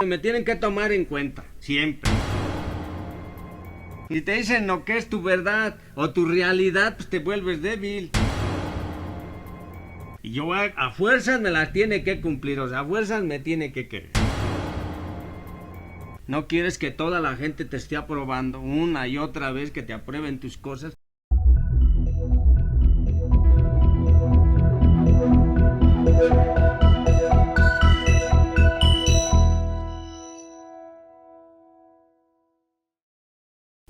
Me tienen que tomar en cuenta, siempre. Si te dicen lo que es tu verdad o tu realidad, pues te vuelves débil. Y yo a fuerzas me las tiene que cumplir, o sea, a fuerzas me tiene que querer. No quieres que toda la gente te esté aprobando una y otra vez, que te aprueben tus cosas.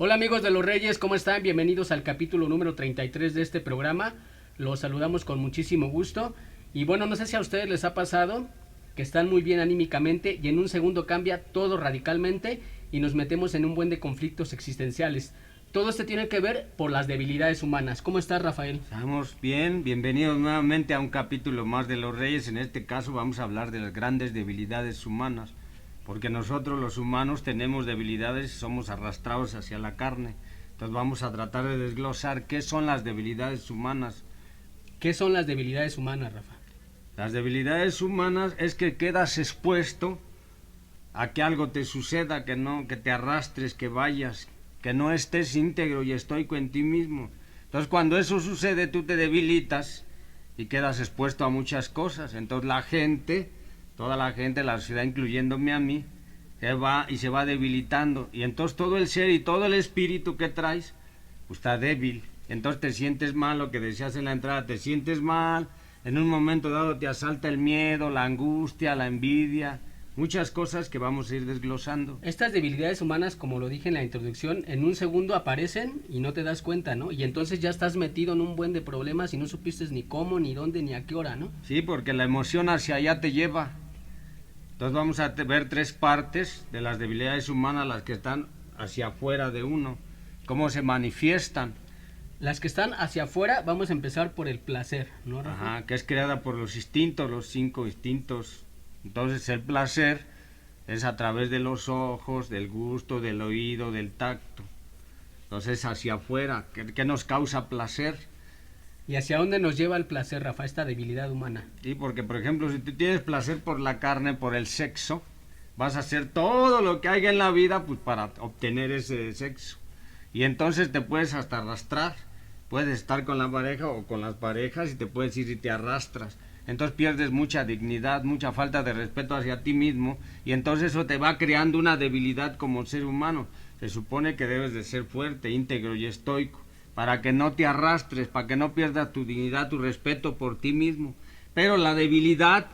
Hola amigos de los Reyes, ¿cómo están? Bienvenidos al capítulo número 33 de este programa. Los saludamos con muchísimo gusto. Y bueno, no sé si a ustedes les ha pasado que están muy bien anímicamente y en un segundo cambia todo radicalmente y nos metemos en un buen de conflictos existenciales. Todo esto tiene que ver por las debilidades humanas. ¿Cómo estás, Rafael? Estamos bien, bienvenidos nuevamente a un capítulo más de los Reyes. En este caso vamos a hablar de las grandes debilidades humanas. Porque nosotros los humanos tenemos debilidades y somos arrastrados hacia la carne. Entonces vamos a tratar de desglosar qué son las debilidades humanas. ¿Qué son las debilidades humanas, Rafa? Las debilidades humanas es que quedas expuesto a que algo te suceda, que te arrastres, que vayas, que no estés íntegro y estoico en ti mismo. Entonces cuando eso sucede tú te debilitas y quedas expuesto a muchas cosas. Entonces toda la gente, la sociedad incluyéndome a mí, se va debilitando. Y entonces todo el ser y todo el espíritu que traes, pues está débil. Entonces te sientes mal, lo que decías en la entrada, te sientes mal. En un momento dado te asalta el miedo, la angustia, la envidia, muchas cosas que vamos a ir desglosando. Estas debilidades humanas, como lo dije en la introducción, en un segundo aparecen y no te das cuenta, ¿no? Y entonces ya estás metido en un buen de problemas y no supiste ni cómo, ni dónde, ni a qué hora, ¿no? Sí, porque la emoción hacia allá te lleva. Entonces vamos a ver tres partes de las debilidades humanas, las que están hacia afuera de uno, cómo se manifiestan. Las que están hacia afuera, vamos a empezar por el placer, ¿no, Rafa? Ajá, que es creada por los instintos, los 5 instintos. Entonces el placer es a través de los ojos, del gusto, del oído, del tacto. Entonces hacia afuera, ¿qué nos causa placer? ¿Y hacia dónde nos lleva el placer, Rafa, esta debilidad humana? Sí, porque por ejemplo, si tú tienes placer por la carne, por el sexo, vas a hacer todo lo que haya en la vida pues para obtener ese sexo. Y entonces te puedes hasta arrastrar. Puedes estar con la pareja o con las parejas y te puedes ir y te arrastras. Entonces pierdes mucha dignidad, mucha falta de respeto hacia ti mismo y entonces eso te va creando una debilidad como ser humano. Se supone que debes de ser fuerte, íntegro y estoico para que no te arrastres, para que no pierdas tu dignidad, tu respeto por ti mismo. Pero la debilidad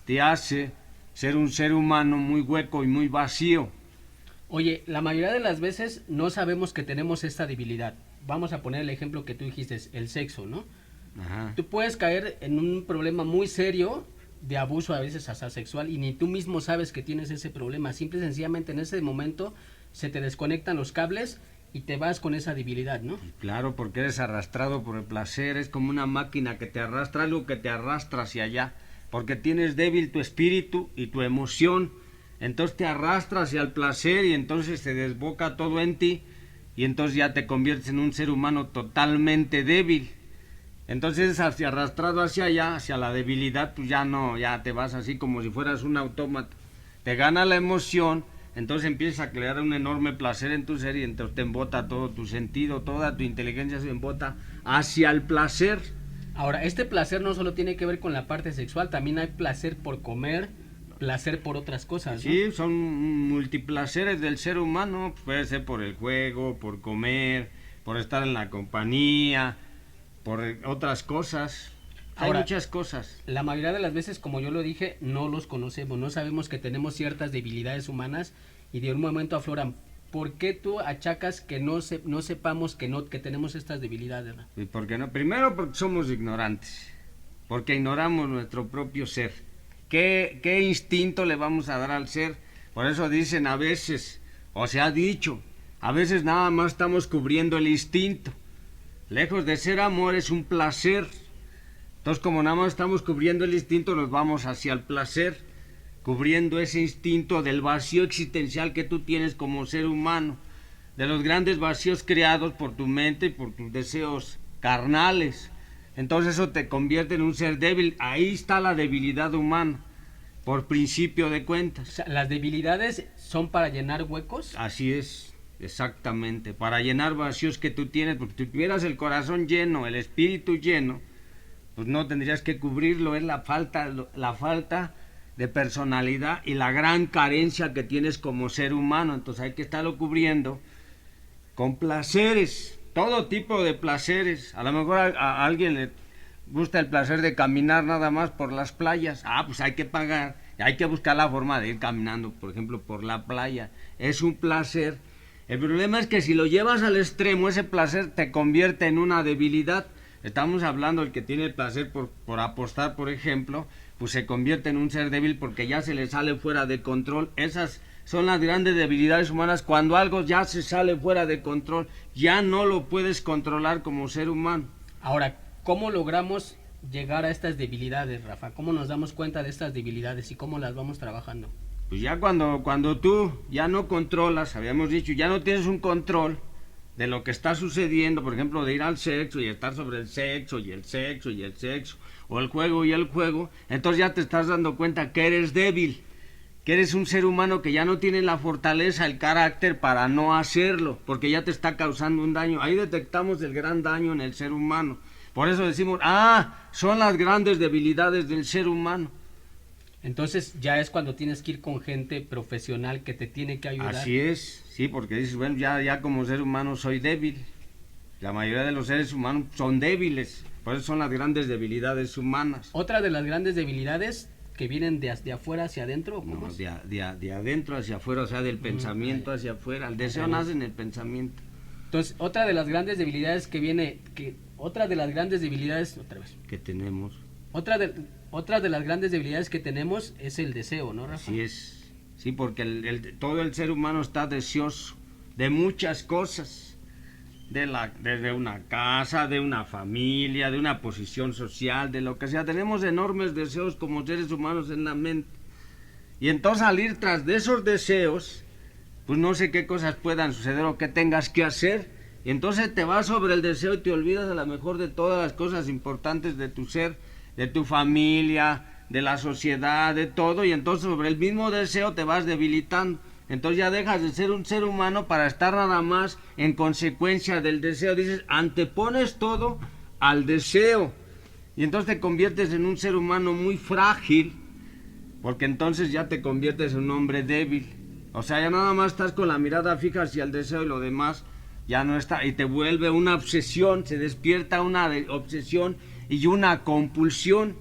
te hace ser un ser humano muy hueco y muy vacío. Oye, la mayoría de las veces no sabemos que tenemos esta debilidad. Vamos a poner el ejemplo que tú dijiste, el sexo, ¿no? Ajá. Tú puedes caer en un problema muy serio de abuso a veces hasta sexual y ni tú mismo sabes que tienes ese problema. Simple y sencillamente en ese momento se te desconectan los cables y te vas con esa debilidad, ¿no? Claro, porque eres arrastrado por el placer, es como una máquina que te arrastra, algo que te arrastra hacia allá, porque tienes débil tu espíritu y tu emoción, entonces te arrastra hacia el placer y entonces se desboca todo en ti y entonces ya te conviertes en un ser humano totalmente débil. Entonces arrastrado hacia allá, hacia la debilidad, pues ya te vas así como si fueras un autómata. Te gana la emoción, entonces empiezas a crear un enorme placer en tu ser y entonces te embota todo tu sentido, toda tu inteligencia se embota hacia el placer. Ahora, este placer no solo tiene que ver con la parte sexual, también hay placer por comer, placer por otras cosas, ¿no? Sí, son multiplaceres del ser humano, puede ser por el juego, por comer, por estar en la compañía, por otras cosas. Ahora, hay muchas cosas. La mayoría de las veces, como yo lo dije, no los conocemos, no sabemos que tenemos ciertas debilidades humanas y de un momento afloran. ¿Por qué tú achacas que no sepamos que tenemos estas debilidades, ¿no? ¿Y por qué no? Primero porque somos ignorantes, porque ignoramos nuestro propio ser. ¿Qué instinto le vamos a dar al ser? Por eso dicen a veces, o se ha dicho, a veces nada más estamos cubriendo el instinto. Lejos de ser amor es un placer. Entonces como nada más estamos cubriendo el instinto nos vamos hacia el placer, cubriendo ese instinto del vacío existencial que tú tienes como ser humano, de los grandes vacíos creados por tu mente y por tus deseos carnales. Entonces eso te convierte en un ser débil. Ahí está la debilidad humana. por principio de O cuentas. sea, las debilidades son para llenar huecos. Así es, exactamente, para llenar vacíos que tú tienes, porque si tuvieras el corazón lleno, el espíritu lleno, pues no tendrías que cubrirlo, es la falta de personalidad y la gran carencia que tienes como ser humano. Entonces hay que estarlo cubriendo con placeres, todo tipo de placeres. A lo mejor a alguien le gusta el placer de caminar nada más por las playas. Pues hay que pagar, hay que buscar la forma de ir caminando, por ejemplo, por la playa. Es un placer. El problema es que si lo llevas al extremo, ese placer te convierte en una debilidad. Estamos hablando del que tiene el placer por apostar, por ejemplo, pues se convierte en un ser débil porque ya se le sale fuera de control. Esas son las grandes debilidades humanas. Cuando algo ya se sale fuera de control, ya no lo puedes controlar como ser humano. Ahora, ¿cómo logramos llegar a estas debilidades, Rafa? ¿Cómo nos damos cuenta de estas debilidades y cómo las vamos trabajando? Pues ya cuando tú ya no controlas, habíamos dicho, ya no tienes un control de lo que está sucediendo, por ejemplo, de ir al sexo y estar sobre el sexo y el sexo y el sexo, o el juego y el juego, entonces ya te estás dando cuenta que eres débil, que eres un ser humano que ya no tiene la fortaleza, el carácter para no hacerlo, porque ya te está causando un daño. Ahí detectamos el gran daño en el ser humano. Por eso decimos, son las grandes debilidades del ser humano. Entonces ya es cuando tienes que ir con gente profesional que te tiene que ayudar. Así es, sí, porque dices, bueno, ya como ser humano soy débil. La mayoría de los seres humanos son débiles, por eso son las grandes debilidades humanas. Otra de las grandes debilidades que vienen de afuera hacia adentro. No, de adentro hacia afuera, o sea, del pensamiento hacia afuera. El deseo nace en el pensamiento. Entonces, otra de las grandes debilidades que tenemos. Otra de las grandes debilidades que tenemos es el deseo, ¿no, Rafa? Así es. Sí, porque todo el ser humano está deseoso de muchas cosas. Desde una casa, de una familia, de una posición social, de lo que sea. Tenemos enormes deseos como seres humanos en la mente. Y entonces al ir tras de esos deseos, pues no sé qué cosas puedan suceder o qué tengas que hacer. Y entonces te vas sobre el deseo y te olvidas a lo mejor de todas las cosas importantes de tu ser, de tu familia, de la sociedad, de todo. Y entonces sobre el mismo deseo te vas debilitando. Entonces ya dejas de ser un ser humano para estar nada más en consecuencia del deseo. Dices, antepones todo al deseo. Y entonces te conviertes en un ser humano muy frágil, porque entonces ya te conviertes en un hombre débil. O sea, ya nada más estás con la mirada fija hacia el deseo y lo demás ya no está. Y te vuelve una obsesión, se despierta una obsesión y una compulsión.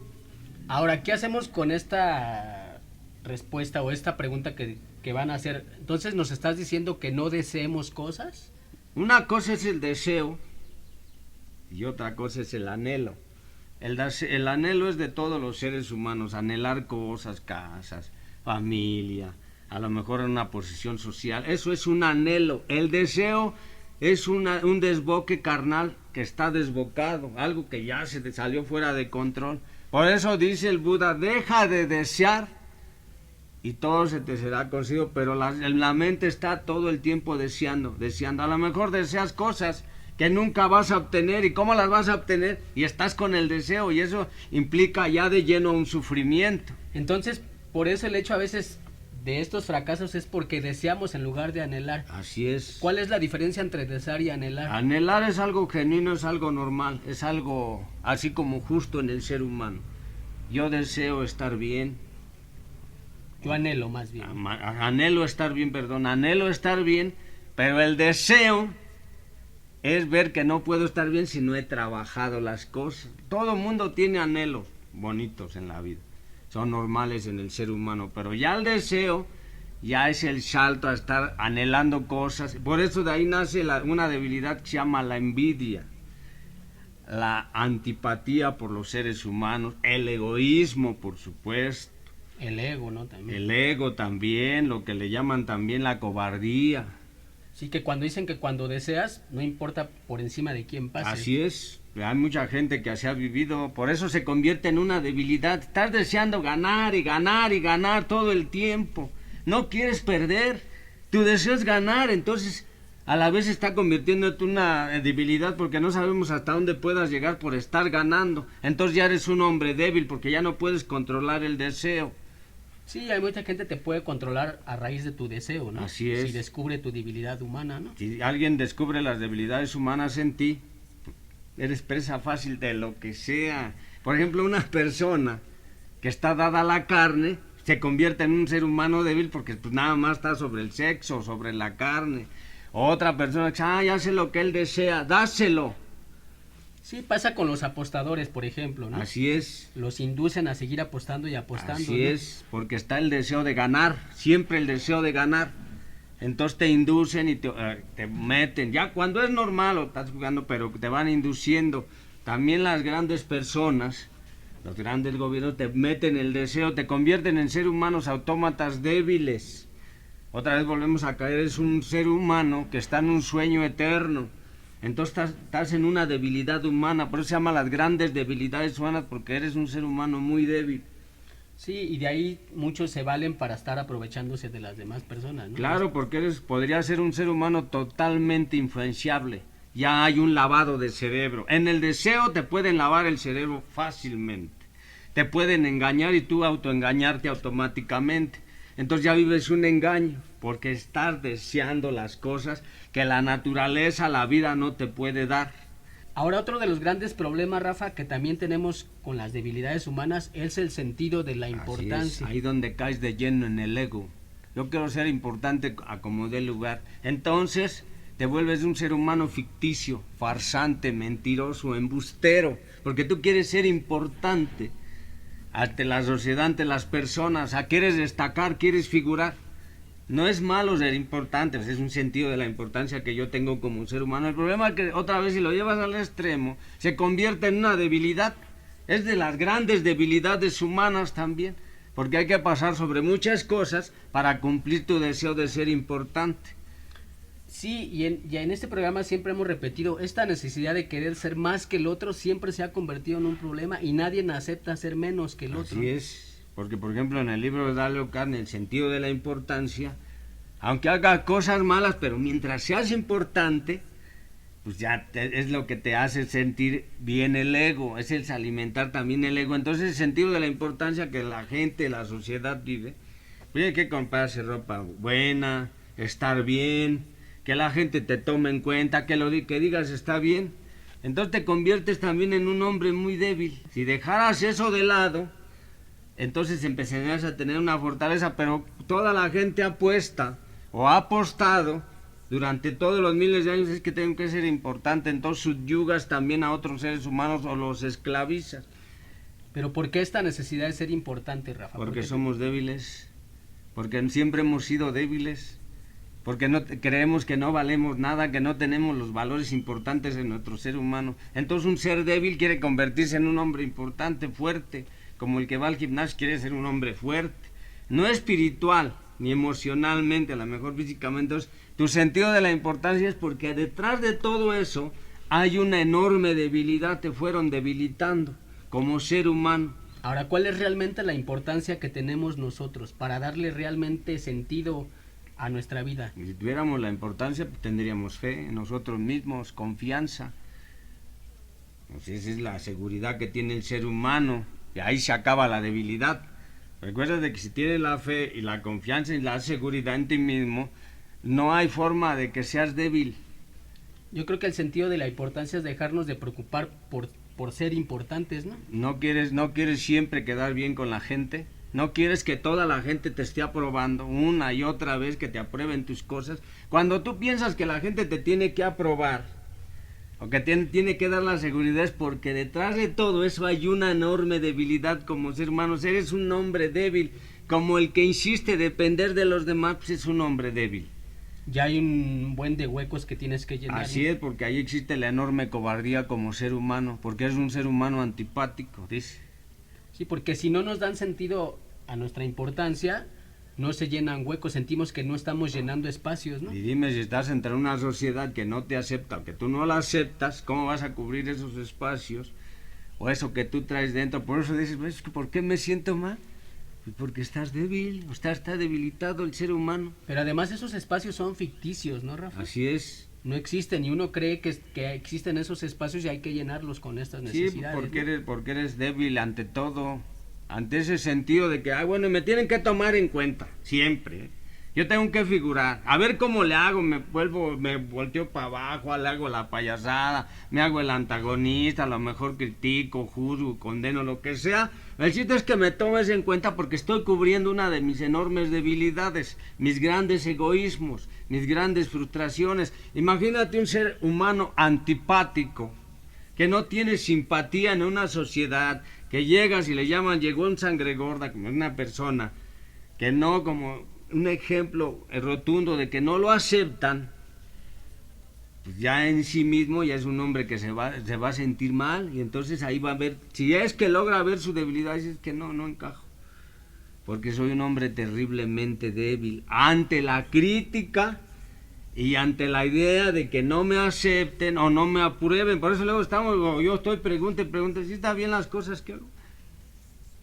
Ahora, ¿qué hacemos con esta respuesta o esta pregunta que van a hacer? Entonces, ¿nos estás diciendo que no deseemos cosas? Una cosa es el deseo y otra cosa es el anhelo. El anhelo es de todos los seres humanos, anhelar cosas, casas, familia, a lo mejor en una posición social. Eso es un anhelo. El deseo es un desboque carnal que está desbocado, algo que ya se te salió fuera de control. Por eso dice el Buda, deja de desear y todo se te será concedido, pero la mente está todo el tiempo deseando. A lo mejor deseas cosas que nunca vas a obtener, ¿y cómo las vas a obtener? Y estás con el deseo, y eso implica ya de lleno un sufrimiento. Entonces, por eso el hecho a veces de estos fracasos es porque deseamos en lugar de anhelar. Así es. ¿Cuál es la diferencia entre desear y anhelar? Anhelar es algo genuino, es algo normal, es algo así como justo en el ser humano. Yo deseo estar bien. Yo anhelo más bien. Anhelo estar bien, pero el deseo es ver que no puedo estar bien si no he trabajado las cosas. Todo mundo tiene anhelos bonitos en la vida, son normales en el ser humano, pero ya el deseo ya es el salto a estar anhelando cosas. Por eso de ahí nace una debilidad que se llama la envidia, la antipatía por los seres humanos, el egoísmo, por supuesto. El ego, ¿no? También. El ego también, lo que le llaman también la cobardía. Sí, que cuando dicen que cuando deseas, no importa por encima de quién pase. Así es, hay mucha gente que así ha vivido, por eso se convierte en una debilidad. Estás deseando ganar y ganar y ganar todo el tiempo. No quieres perder, tu deseo es ganar, entonces a la vez se está convirtiendo en una debilidad porque no sabemos hasta dónde puedas llegar por estar ganando. Entonces ya eres un hombre débil porque ya no puedes controlar el deseo. Sí, hay mucha gente que te puede controlar a raíz de tu deseo, ¿no? Así es. Si descubre tu debilidad humana, ¿no? Si alguien descubre las debilidades humanas en ti, eres presa fácil de lo que sea. Por ejemplo, una persona que está dada a la carne se convierte en un ser humano débil porque pues nada más está sobre el sexo, sobre la carne. Otra persona que dice, ya sé lo que él desea, dáselo. Sí, pasa con los apostadores, por ejemplo, ¿no? Así es. Los inducen a seguir apostando y apostando. Así ¿no? es, porque está el deseo de ganar, siempre el deseo de ganar. Entonces te inducen y te meten. Ya cuando es normal o estás jugando, pero te van induciendo. También las grandes personas, los grandes gobiernos te meten el deseo, te convierten en seres humanos autómatas débiles. Otra vez volvemos a caer, es un ser humano que está en un sueño eterno. Entonces estás en una debilidad humana, por eso se llama las grandes debilidades humanas, porque eres un ser humano muy débil. Sí, y de ahí muchos se valen para estar aprovechándose de las demás personas, ¿no? Claro, porque podría ser un ser humano totalmente influenciable. Ya hay un lavado de cerebro. En el deseo te pueden lavar el cerebro fácilmente. Te pueden engañar y tú autoengañarte automáticamente. Entonces ya vives un engaño, porque estás deseando las cosas que la naturaleza, la vida no te puede dar. Ahora otro de los grandes problemas, Rafa, que también tenemos con las debilidades humanas es el sentido de la importancia. Así es, ahí donde caes de lleno en el ego. Yo quiero ser importante a como dé lugar. Entonces te vuelves un ser humano ficticio, farsante, mentiroso, embustero, porque tú quieres ser importante ante la sociedad, ante las personas, quieres destacar, quieres figurar. No es malo ser importante, es un sentido de la importancia que yo tengo como un ser humano. El problema es que otra vez si lo llevas al extremo, se convierte en una debilidad. Es de las grandes debilidades humanas también, porque hay que pasar sobre muchas cosas para cumplir tu deseo de ser importante. Sí, y en este programa siempre hemos repetido, esta necesidad de querer ser más que el otro siempre se ha convertido en un problema y nadie acepta ser menos que el otro. Así es, porque por ejemplo en el libro de Dale Carne, el sentido de la importancia, aunque haga cosas malas, pero mientras seas importante, pues ya es lo que te hace sentir bien el ego, es el alimentar también el ego. Entonces el sentido de la importancia que la gente, la sociedad vive, pues hay que comprarse ropa buena, estar bien, que la gente te tome en cuenta, que digas está bien. Entonces te conviertes también en un hombre muy débil. Si dejaras eso de lado, entonces empezarías a tener una fortaleza, pero toda la gente apuesta o ha apostado durante todos los miles de años es que tengo que ser importante, entonces subyugas también a otros seres humanos o los esclavizas. Pero ¿por qué esta necesidad de ser importante, Rafa? Porque somos débiles, porque siempre hemos sido débiles, porque creemos que no valemos nada, que no tenemos los valores importantes en nuestro ser humano. Entonces un ser débil quiere convertirse en un hombre importante, fuerte, como el que va al gimnasio quiere ser un hombre fuerte, no espiritual ni emocionalmente, a lo mejor físicamente. Entonces, tu sentido de la importancia es porque detrás de todo eso hay una enorme debilidad, te fueron debilitando como ser humano. Ahora, ¿cuál es realmente la importancia que tenemos nosotros para darle realmente sentido a nuestra vida? Si tuviéramos la importancia, pues tendríamos fe en nosotros mismos, confianza. Pues esa es la seguridad que tiene el ser humano, y ahí se acaba la debilidad. Recuerda de que si tienes la fe y la confianza y la seguridad en ti mismo, no hay forma de que seas débil. Yo creo que el sentido de la importancia es dejarnos de preocupar por ser importantes, ¿no? No quieres siempre quedar bien con la gente. No quieres que toda la gente te esté aprobando una y otra vez, que te aprueben tus cosas. Cuando tú piensas que la gente te tiene que aprobar o que tiene que dar la seguridad, es porque detrás de todo eso hay una enorme debilidad como ser humano. Eres un hombre débil, como el que insiste depender de los demás, pues es un hombre débil. Ya hay un buen de huecos que tienes que llenar. Así es, porque ahí existe la enorme cobardía como ser humano, porque es un ser humano antipático, dice. Sí, porque si no nos dan sentido a nuestra importancia, no se llenan huecos, sentimos que no estamos llenando espacios, ¿no? Y dime, si estás entre una sociedad que no te acepta o que tú no la aceptas, ¿cómo vas a cubrir esos espacios o eso que tú traes dentro? Por eso dices, ¿por qué me siento mal? Pues porque estás débil, está debilitado el ser humano. Pero además esos espacios son ficticios, ¿no, Rafa? Así es. No existen y uno cree que existen esos espacios y hay que llenarlos con estas necesidades. Sí, porque eres débil ante todo. ante ese sentido de que, bueno, me tienen que tomar en cuenta, siempre. Yo tengo que figurar, a ver cómo le hago, me volteo para abajo, le hago la payasada, me hago el antagonista, a lo mejor critico, juzgo, condeno, lo que sea. El chiste es que me tomes en cuenta porque estoy cubriendo una de mis enormes debilidades, mis grandes egoísmos, mis grandes frustraciones. Imagínate un ser humano antipático, que no tiene simpatía en una sociedad, que llegas y le llaman llegó en sangre gorda, como una persona, que no, como un ejemplo rotundo de que no lo aceptan, pues ya en sí mismo ya es un hombre que se va a sentir mal, y entonces ahí va a ver, si es que logra ver su debilidad, es que no encajo, porque soy un hombre terriblemente débil ante la crítica y ante la idea de que no me acepten o no me aprueben. Por eso luego yo estoy pregunte si está bien las cosas que hago.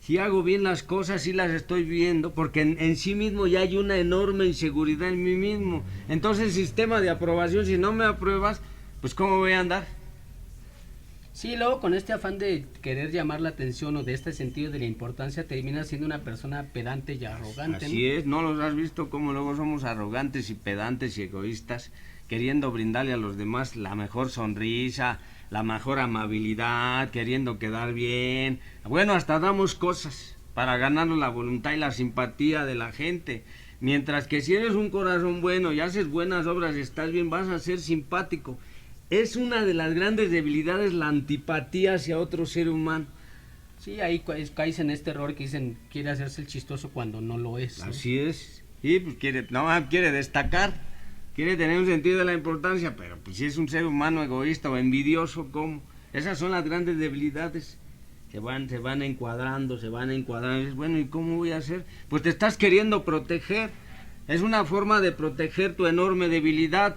Si hago bien las cosas, sí las estoy viendo, porque en sí mismo ya hay una enorme inseguridad en mí mismo. Entonces el sistema de aprobación, si no me apruebas, pues ¿cómo voy a andar? Sí, luego con este afán de querer llamar la atención o de este sentido de la importancia, terminas siendo una persona pedante y arrogante. Así es, ¿no los has visto cómo luego somos arrogantes y pedantes y egoístas, queriendo brindarle a los demás la mejor sonrisa, la mejor amabilidad, queriendo quedar bien? Bueno, hasta damos cosas para ganarnos la voluntad y la simpatía de la gente. Mientras que si eres un corazón bueno y haces buenas obras y estás bien, vas a ser simpático. Es una de las grandes debilidades la antipatía hacia otro ser humano. Sí, ahí caes en este error que dicen quiere hacerse el chistoso cuando no lo es, ¿no? Así es. Y pues quiere destacar, quiere tener un sentido de la importancia, pero pues si es un ser humano egoísta o envidioso, ¿cómo? Esas son las grandes debilidades. Se van encuadrando. Y dices, bueno, ¿y cómo voy a hacer? Pues te estás queriendo proteger. Es una forma de proteger tu enorme debilidad.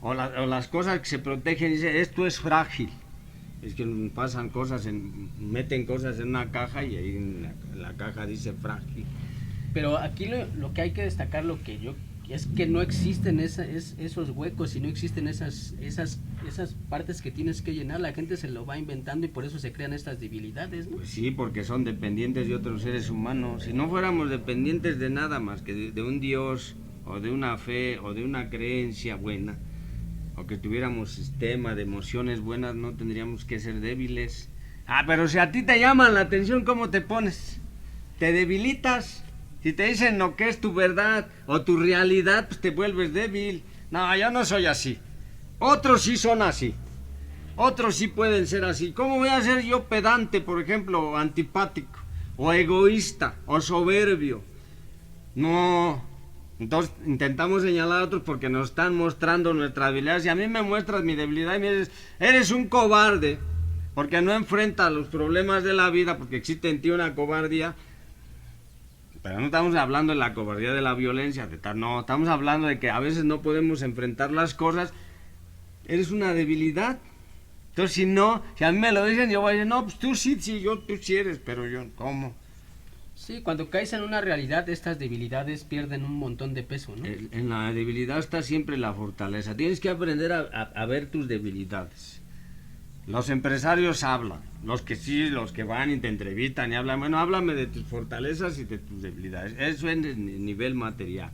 O las cosas que se protegen, dice, esto es frágil. Es que pasan cosas, meten cosas en una caja y ahí en la caja dice frágil. Pero aquí lo que hay que destacar, es que no existen esos huecos y no existen esas partes que tienes que llenar. La gente se lo va inventando y por eso se crean estas debilidades, ¿no? Pues sí, porque son dependientes de otros seres humanos. Si no fuéramos dependientes de nada más que de un Dios, o de una fe, o de una creencia buena, o que tuviéramos sistema de emociones buenas, no tendríamos que ser débiles. Pero si a ti te llaman la atención, ¿cómo te pones? Te debilitas. Si te dicen lo que es tu verdad o tu realidad, pues te vuelves débil. No, yo no soy así. Otros sí son así. Otros sí pueden ser así. ¿Cómo voy a ser yo pedante, por ejemplo, o antipático, o egoísta, o soberbio? No. Entonces intentamos señalar a otros porque nos están mostrando nuestras debilidades. Si a mí me muestras mi debilidad y me dices, eres un cobarde, porque no enfrentas los problemas de la vida, porque existe en ti una cobardía. Pero no estamos hablando de la cobardía de la violencia, no, estamos hablando de que a veces no podemos enfrentar las cosas. Eres una debilidad. Entonces si a mí me lo dicen, yo voy a decir, no, pues tú sí eres, pero yo, ¿cómo? Sí, cuando caes en una realidad, estas debilidades pierden un montón de peso, ¿no? En la debilidad está siempre la fortaleza. Tienes que aprender a ver tus debilidades. Los empresarios hablan, los que van y te entrevistan y hablan, bueno, háblame de tus fortalezas y de tus debilidades. Eso es a nivel material,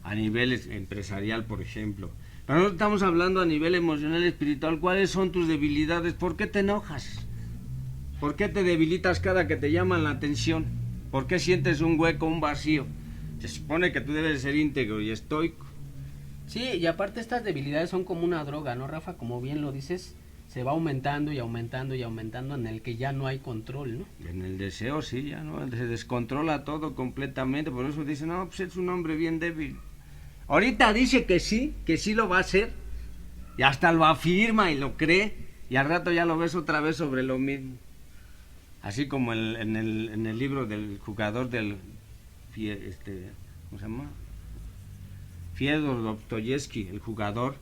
a nivel empresarial, por ejemplo. Pero no estamos hablando a nivel emocional y espiritual. ¿Cuáles son tus debilidades? ¿Por qué te enojas? ¿Por qué te debilitas cada que te llaman la atención? ¿Por qué sientes un hueco, un vacío? Se supone que tú debes ser íntegro y estoico. Sí, y aparte estas debilidades son como una droga, ¿no, Rafa? Como bien lo dices, se va aumentando y aumentando y aumentando, en el que ya no hay control, ¿no? En el deseo, sí, ya no, se descontrola todo completamente. Por eso dicen, no, pues es un hombre bien débil. Ahorita dice que sí lo va a hacer, y hasta lo afirma y lo cree, y al rato ya lo ves otra vez sobre lo mismo. Así como en el libro del jugador del ¿cómo se llama? Fyodor Dostoyevsky, el jugador,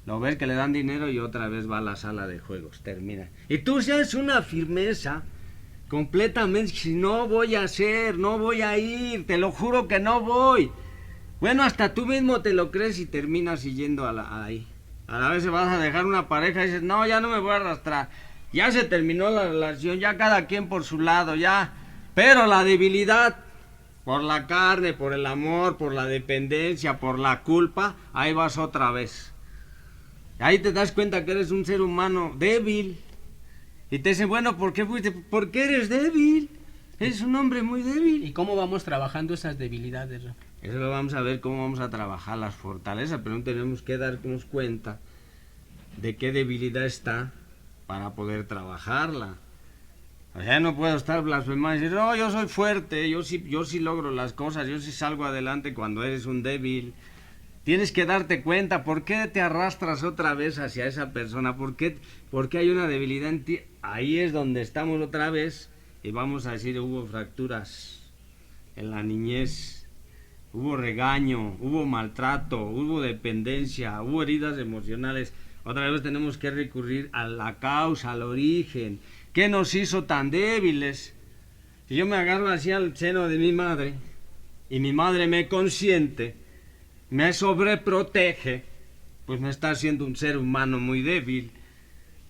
lo ves que le dan dinero y otra vez va a la sala de juegos, termina. Y tú seas una firmeza completamente, si no voy a hacer, no voy a ir, te lo juro que no voy. Bueno, hasta tú mismo te lo crees y terminas yendo ahí. A la vez vas a dejar una pareja y dices, no, ya no me voy a arrastrar. Ya se terminó la relación, ya cada quien por su lado, ya Pero la debilidad, por la carne, por el amor, por la dependencia, por la culpa, ahí vas otra vez. Ahí te das cuenta que eres un ser humano débil. Y te dicen, bueno, ¿por qué fuiste? Porque eres débil. Eres un hombre muy débil. ¿Y cómo vamos trabajando esas debilidades, Rafa? Eso lo vamos a ver cómo vamos a trabajar las fortalezas, pero no tenemos que darnos cuenta de qué debilidad está para poder trabajarla. O sea, no puedo estar blasfemando y decir, no, yo soy fuerte, yo sí logro las cosas, yo sí salgo adelante cuando eres un débil. Tienes que darte cuenta por qué te arrastras otra vez hacia esa persona, por qué hay una debilidad en ti. Ahí es donde estamos otra vez y vamos a decir, hubo fracturas en la niñez, hubo regaño, hubo maltrato, hubo dependencia, hubo heridas emocionales. Otra vez tenemos que recurrir a la causa, al origen. ¿Qué nos hizo tan débiles? Si yo me agarro así al seno de mi madre y mi madre me consiente, me sobreprotege, pues me está haciendo un ser humano muy débil.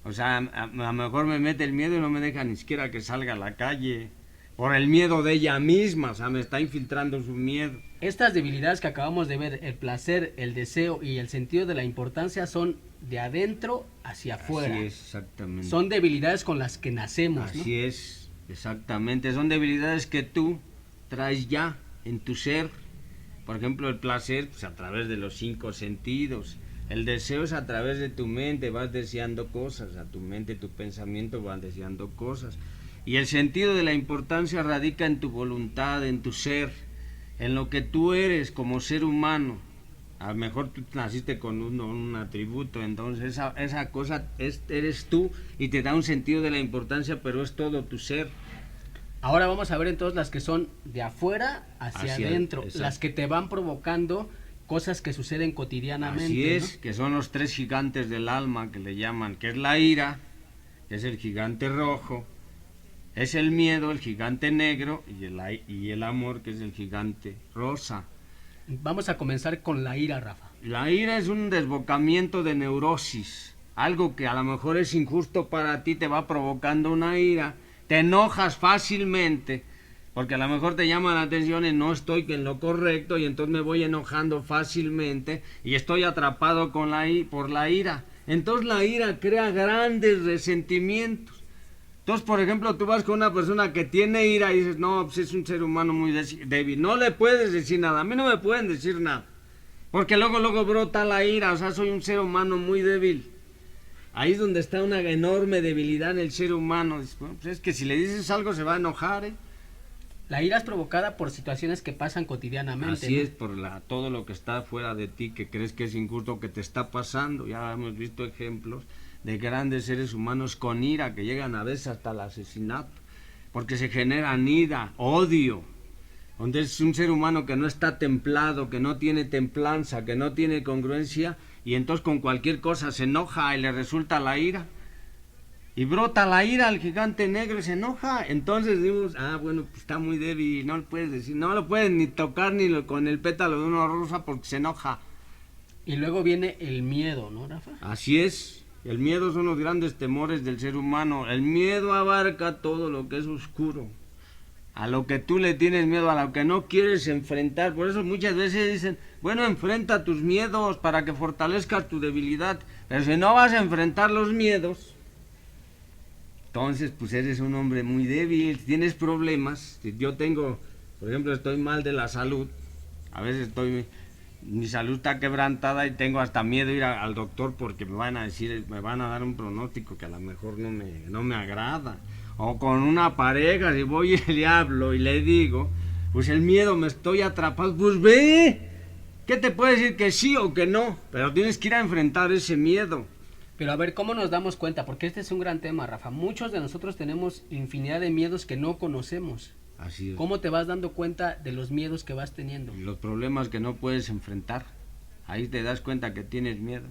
O sea, a lo mejor me mete el miedo y no me deja ni siquiera que salga a la calle. Por el miedo de ella misma, o sea, me está infiltrando su miedo. Estas debilidades que acabamos de ver, el placer, el deseo y el sentido de la importancia, son de adentro hacia afuera. Así es, exactamente. Son debilidades con las que nacemos, ¿no? Así es, exactamente. Son debilidades que tú traes ya en tu ser. Por ejemplo, el placer, pues a través de los 5 sentidos. El deseo es a través de tu mente, vas deseando cosas. A tu mente, tu pensamiento van deseando cosas. Y el sentido de la importancia radica en tu voluntad, en tu ser, en lo que tú eres como ser humano. A lo mejor tú naciste con un atributo, entonces esa cosa eres tú y te da un sentido de la importancia, pero es todo tu ser. Ahora vamos a ver entonces las que son de afuera hacia adentro, exacto. las que te van provocando cosas que suceden cotidianamente. Así es, ¿no? que son los 3 gigantes del alma que le llaman, que es la ira, que es el gigante rojo, es el miedo, el gigante negro, y el amor, que es el gigante rosa. Vamos a comenzar con la ira, Rafa. La ira es un desbocamiento de neurosis, algo que a lo mejor es injusto para ti, te va provocando una ira, te enojas fácilmente, porque a lo mejor te llama la atención y no estoy en lo correcto, y entonces me voy enojando fácilmente, y estoy atrapado por la ira. Entonces la ira crea grandes resentimientos. Entonces, por ejemplo, tú vas con una persona que tiene ira y dices, no, pues es un ser humano muy débil. No le puedes decir nada, a mí no me pueden decir nada. Porque luego brota la ira, o sea, soy un ser humano muy débil. Ahí es donde está una enorme debilidad en el ser humano. Dices, bueno, pues es que si le dices algo se va a enojar, ¿eh? La ira es provocada por situaciones que pasan cotidianamente. Así ¿no? es, por todo lo que está fuera de ti, que crees que es injusto, que te está pasando. Ya hemos visto ejemplos de grandes seres humanos con ira que llegan a veces hasta el asesinato, porque se generan ira, odio, donde es un ser humano que no está templado, que no tiene templanza, que no tiene congruencia, y entonces con cualquier cosa se enoja y le resulta la ira, y brota la ira al gigante negro y se enoja. Entonces decimos, bueno, pues está muy débil, no le puedes decir, no lo puedes ni tocar ni con el pétalo de una rosa porque se enoja. Y luego viene el miedo, ¿no, Rafa? Así es. El miedo son los grandes temores del ser humano. El miedo abarca todo lo que es oscuro. A lo que tú le tienes miedo, a lo que no quieres enfrentar. Por eso muchas veces dicen, bueno, enfrenta tus miedos para que fortalezcas tu debilidad. Pero si no vas a enfrentar los miedos, entonces pues eres un hombre muy débil, tienes problemas. Si yo tengo, por ejemplo, estoy mal de la salud, a veces mi salud está quebrantada y tengo hasta miedo de ir al doctor porque me van a dar un pronóstico que a lo mejor no me agrada. O con una pareja, si voy y le hablo y le digo, pues el miedo, me estoy atrapado, pues ve. ¿Qué te puede decir que sí o que no? Pero tienes que ir a enfrentar ese miedo. Pero a ver, ¿cómo nos damos cuenta? Porque este es un gran tema, Rafa. Muchos de nosotros tenemos infinidad de miedos que no conocemos. Así es. ¿Cómo te vas dando cuenta de los miedos que vas teniendo? Los problemas que no puedes enfrentar. Ahí te das cuenta que tienes miedo.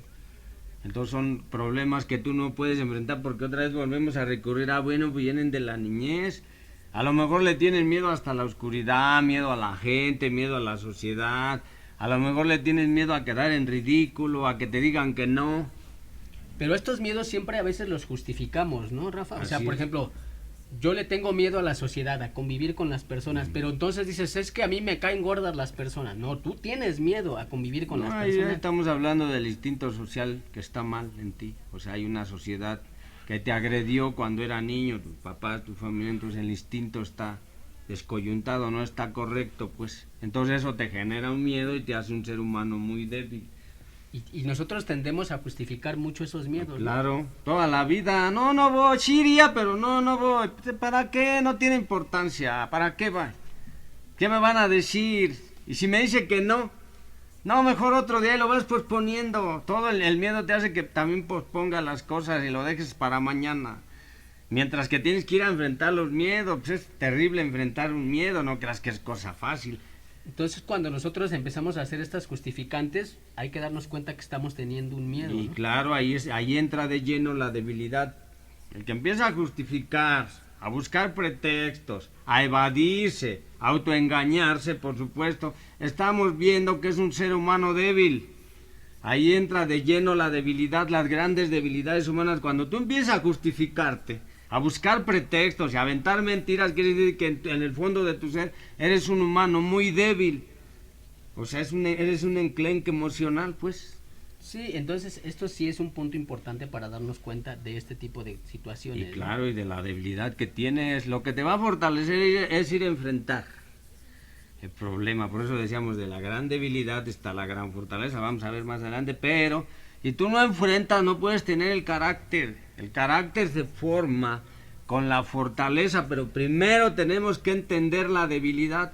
Entonces son problemas que tú no puedes enfrentar porque otra vez volvemos a recurrir bueno, pues vienen de la niñez. A lo mejor le tienes miedo hasta a la oscuridad, miedo a la gente, miedo a la sociedad. A lo mejor le tienes miedo a quedar en ridículo, a que te digan que no. Pero estos miedos siempre a veces los justificamos, ¿no, Rafa? O sea, por ejemplo, yo le tengo miedo a la sociedad, a convivir con las personas, pero entonces dices, es que a mí me caen gordas las personas. No, tú tienes miedo a convivir con las ahí personas. estamos hablando del instinto social que está mal en ti. O sea, hay una sociedad que te agredió cuando era niño, tu papá, tu familia, entonces el instinto está descoyuntado, no está correcto, pues. Entonces eso te genera un miedo y te hace un ser humano muy débil. Y nosotros tendemos a justificar mucho esos miedos, ¿no? Claro, toda la vida, no voy, sí iría, pero no voy. ¿Para qué? No tiene importancia, ¿para qué va? ¿Qué me van a decir? Y si me dice que no, mejor otro día y lo vas posponiendo. Todo el miedo te hace que también posponga las cosas y lo dejes para mañana. Mientras que tienes que ir a enfrentar los miedos, pues es terrible enfrentar un miedo, no creas que es cosa fácil. Entonces, cuando nosotros empezamos a hacer estas justificantes, hay que darnos cuenta que estamos teniendo un miedo, Y ¿no? claro, ahí entra de lleno la debilidad. El que empieza a justificar, a buscar pretextos, a evadirse, a autoengañarse, por supuesto, estamos viendo que es un ser humano débil. Ahí entra de lleno la debilidad, las grandes debilidades humanas. Cuando tú empiezas a justificarte, a buscar pretextos y a aventar mentiras, quiere decir que en el fondo de tu ser eres un humano muy débil. O sea, eres un enclenque emocional, pues. Sí, entonces esto sí es un punto importante para darnos cuenta de este tipo de situaciones. Y claro, y de la debilidad que tienes. Lo que te va a fortalecer es ir a enfrentar el problema. Por eso decíamos, de la gran debilidad está la gran fortaleza. Vamos a ver más adelante, pero si tú no enfrentas, no puedes tener el carácter. El carácter se forma con la fortaleza, pero primero tenemos que entender la debilidad.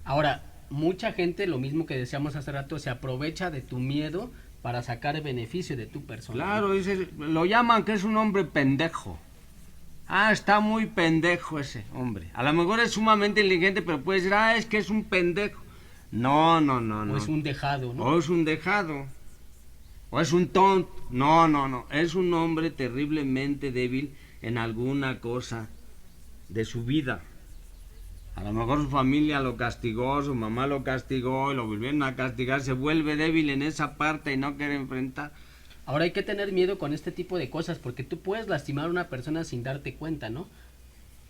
Ahora, mucha gente, lo mismo que decíamos hace rato, se aprovecha de tu miedo para sacar beneficio de tu persona. Claro, lo llaman que es un hombre pendejo. Ah, está muy pendejo ese hombre. A lo mejor es sumamente inteligente, pero puedes decir, es que es un pendejo. No. O es un dejado, ¿no? O es un dejado. O es un tonto. No. Es un hombre terriblemente débil en alguna cosa de su vida. A lo mejor su familia lo castigó, su mamá lo castigó y lo volvieron a castigar. Se vuelve débil en esa parte y no quiere enfrentar. Ahora hay que tener miedo con este tipo de cosas porque tú puedes lastimar a una persona sin darte cuenta, ¿no?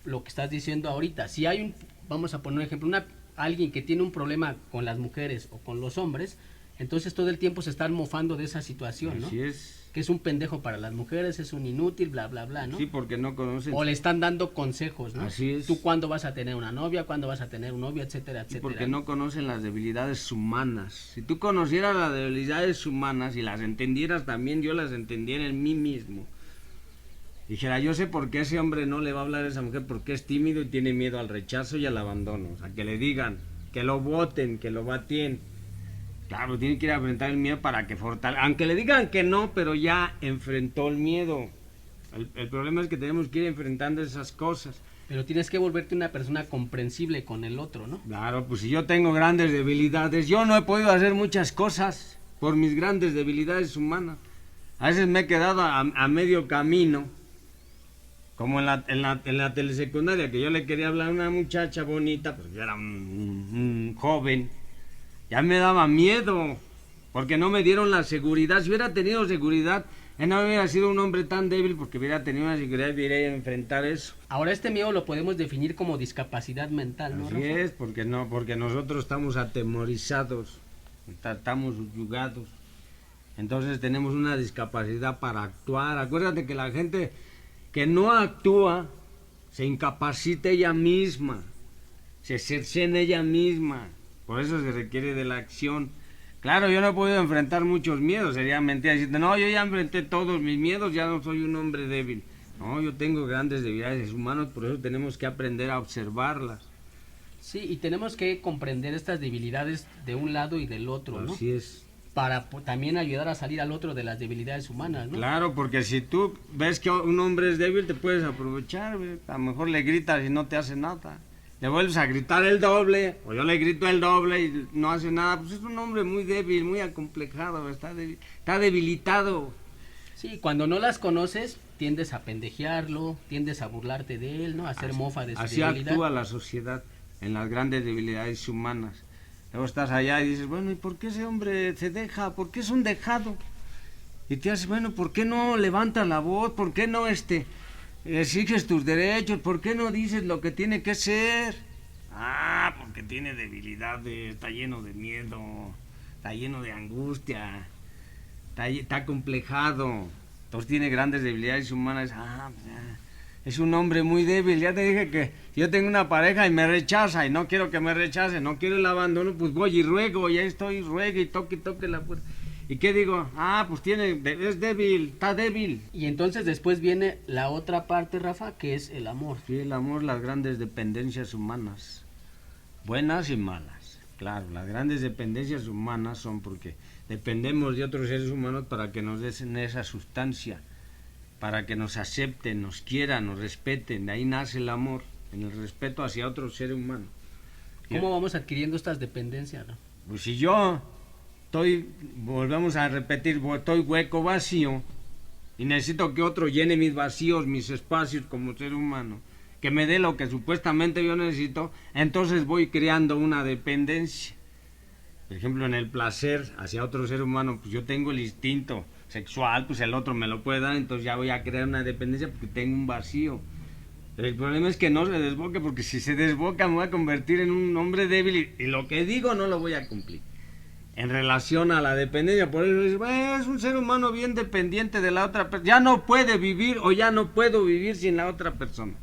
Lo que estás diciendo ahorita. Si hay vamos a poner un ejemplo, alguien que tiene un problema con las mujeres o con los hombres, entonces todo el tiempo se están mofando de esa situación, ¿no? Así es. Que es un pendejo para las mujeres, es un inútil, bla, bla, bla, ¿no? Sí, porque no conocen. O le están dando consejos, ¿no? Así es. Tú cuándo vas a tener una novia, cuándo vas a tener un novio, etcétera, Y etcétera. porque no conocen las debilidades humanas. Si tú conocieras las debilidades humanas y las entendieras también, yo las entendiera en mí mismo. Dijera, yo sé por qué ese hombre no le va a hablar a esa mujer, porque es tímido y tiene miedo al rechazo y al abandono. O sea, que le digan, que lo voten, que lo batien. Claro, tiene que ir a enfrentar el miedo para que fortalezca. Aunque le digan que no, pero ya enfrentó el miedo. El problema es que tenemos que ir enfrentando esas cosas. Pero tienes que volverte una persona comprensible con el otro, ¿no? Claro, pues si yo tengo grandes debilidades, yo no he podido hacer muchas cosas por mis grandes debilidades humanas. A veces me he quedado a medio camino, como en la telesecundaria, que yo le quería hablar a una muchacha bonita, pues yo era un joven. Ya me daba miedo, porque no me dieron la seguridad. Si hubiera tenido seguridad, no hubiera sido un hombre tan débil, porque hubiera tenido una seguridad y hubiera ido a enfrentar eso. Ahora este miedo lo podemos definir como discapacidad mental, ¿no, Así Rafa? es, porque nosotros estamos atemorizados, estamos subyugados. Entonces tenemos una discapacidad para actuar. Acuérdate que la gente que no actúa se incapacita ella misma, se cercena ella misma. Por eso se requiere de la acción. Claro, yo no he podido enfrentar muchos miedos. Sería mentira decirte, no, yo ya enfrenté todos mis miedos, ya no soy un hombre débil. No, yo tengo grandes debilidades humanas, por eso tenemos que aprender a observarlas. Sí, y tenemos que comprender estas debilidades de un lado y del otro, ¿no? Así es. Para también ayudar a salir al otro de las debilidades humanas, ¿no? Claro, porque si tú ves que un hombre es débil, te puedes aprovechar, güey. A lo mejor le gritas y no te hace nada. Le vuelves a gritar el doble, o yo le grito el doble y no hace nada. Pues es un hombre muy débil, muy acomplejado, está debilitado. Sí, cuando no las conoces, tiendes a pendejearlo, tiendes a burlarte de él, ¿no? A hacer mofa de su Así debilidad. actúa la sociedad en las grandes debilidades humanas. Luego estás allá y dices, bueno, ¿y por qué ese hombre se deja? ¿Por qué es un dejado? Y te haces, bueno, ¿por qué no levanta la voz? ¿Por qué no Exiges tus derechos, ¿por qué no dices lo que tiene que ser? Ah, porque tiene debilidades, está lleno de miedo, está lleno de angustia, está complejado, entonces tiene grandes debilidades humanas. Ah, pues ya, es un hombre muy débil. Ya te dije que yo tengo una pareja y me rechaza y no quiero que me rechace, no quiero el abandono, pues voy y ruego, ya estoy, ruegue y toque la puerta. ¿Y qué digo? Ah, pues es débil, está débil. Y entonces después viene la otra parte, Rafa, que es el amor. Sí, el amor, las grandes dependencias humanas, buenas y malas. Claro, las grandes dependencias humanas son porque dependemos de otros seres humanos para que nos den esa sustancia, para que nos acepten, nos quieran, nos respeten. De ahí nace el amor, en el respeto hacia otro ser humano. ¿Cómo vamos adquiriendo estas dependencias, no? Pues si yo volvemos a repetir, estoy hueco, vacío, y necesito que otro llene mis vacíos, mis espacios como ser humano, que me dé lo que supuestamente yo necesito, entonces voy creando una dependencia. Por ejemplo, en el placer hacia otro ser humano, pues yo tengo el instinto sexual, pues el otro me lo puede dar, entonces ya voy a crear una dependencia porque tengo un vacío. El problema es que no se desboque, porque si se desboca me voy a convertir en un hombre débil y lo que digo no lo voy a cumplir. En relación a la dependencia, por eso es un ser humano bien dependiente de la otra persona, ya no puede vivir o ya no puedo vivir sin la otra persona.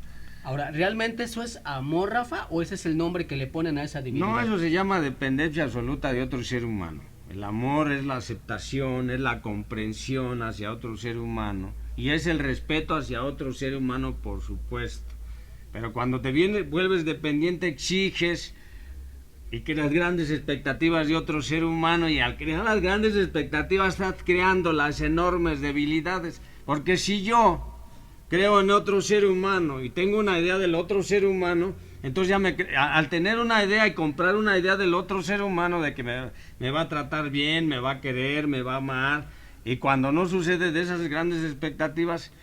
Ahora, ¿realmente eso es amor, Rafa, o ese es el nombre que le ponen a esa debilidad? No, eso se llama dependencia absoluta de otro ser humano. El amor es la aceptación, es la comprensión hacia otro ser humano y es el respeto hacia otro ser humano, por supuesto. Pero cuando vuelves dependiente, exiges y creas grandes expectativas de otro ser humano, y al crear las grandes expectativas estás creando las enormes debilidades. Porque si yo creo en otro ser humano y tengo una idea del otro ser humano, entonces al tener una idea y comprar una idea del otro ser humano de que me va a tratar bien, me va a querer, me va a amar, y cuando no sucede de esas grandes expectativas,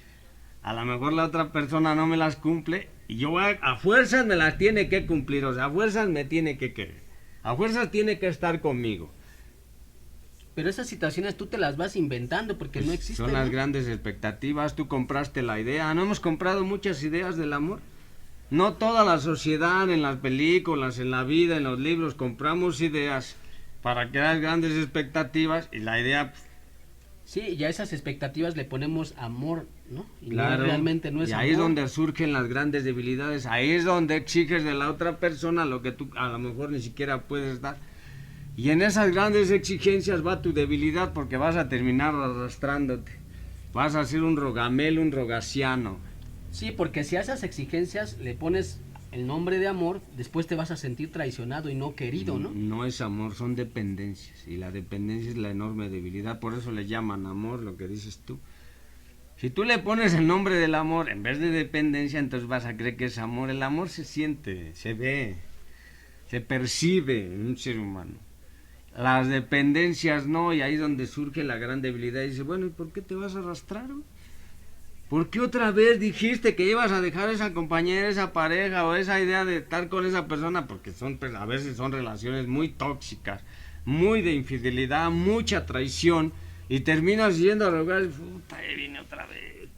a lo mejor la otra persona no me las cumple y yo a fuerzas me las tiene que cumplir, o sea, a fuerzas me tiene que querer, a fuerzas tiene que estar conmigo. Pero esas situaciones tú te las vas inventando porque no existen. Son las grandes expectativas, tú compraste la idea. ¿No hemos comprado muchas ideas del amor? No toda la sociedad, en las películas, en la vida, en los libros, compramos ideas para crear grandes expectativas y la idea... Sí, y a esas expectativas le ponemos amor, ¿no? Y claro, no, realmente no es amor. Y ahí es donde surgen las grandes debilidades, ahí es donde exiges de la otra persona lo que tú a lo mejor ni siquiera puedes dar. Y en esas grandes exigencias va tu debilidad, porque vas a terminar arrastrándote. Vas a ser un rogamel, un rogaciano. Sí, porque si a esas exigencias le pones el nombre de amor, después te vas a sentir traicionado y no querido, ¿no? No es amor, son dependencias. Y la dependencia es la enorme debilidad, por eso le llaman amor, lo que dices tú. Si tú le pones el nombre del amor en vez de dependencia, entonces vas a creer que es amor. El amor se siente, se ve, se percibe en un ser humano. Las dependencias no, y ahí es donde surge la gran debilidad. Y dice, bueno, ¿y por qué te vas a arrastrar? ¿Por qué otra vez dijiste que ibas a dejar esa compañera, esa pareja o esa idea de estar con esa persona? Porque a veces son relaciones muy tóxicas, muy de infidelidad, mucha traición, y terminas yendo a rogar, puta, ahí viene otra vez.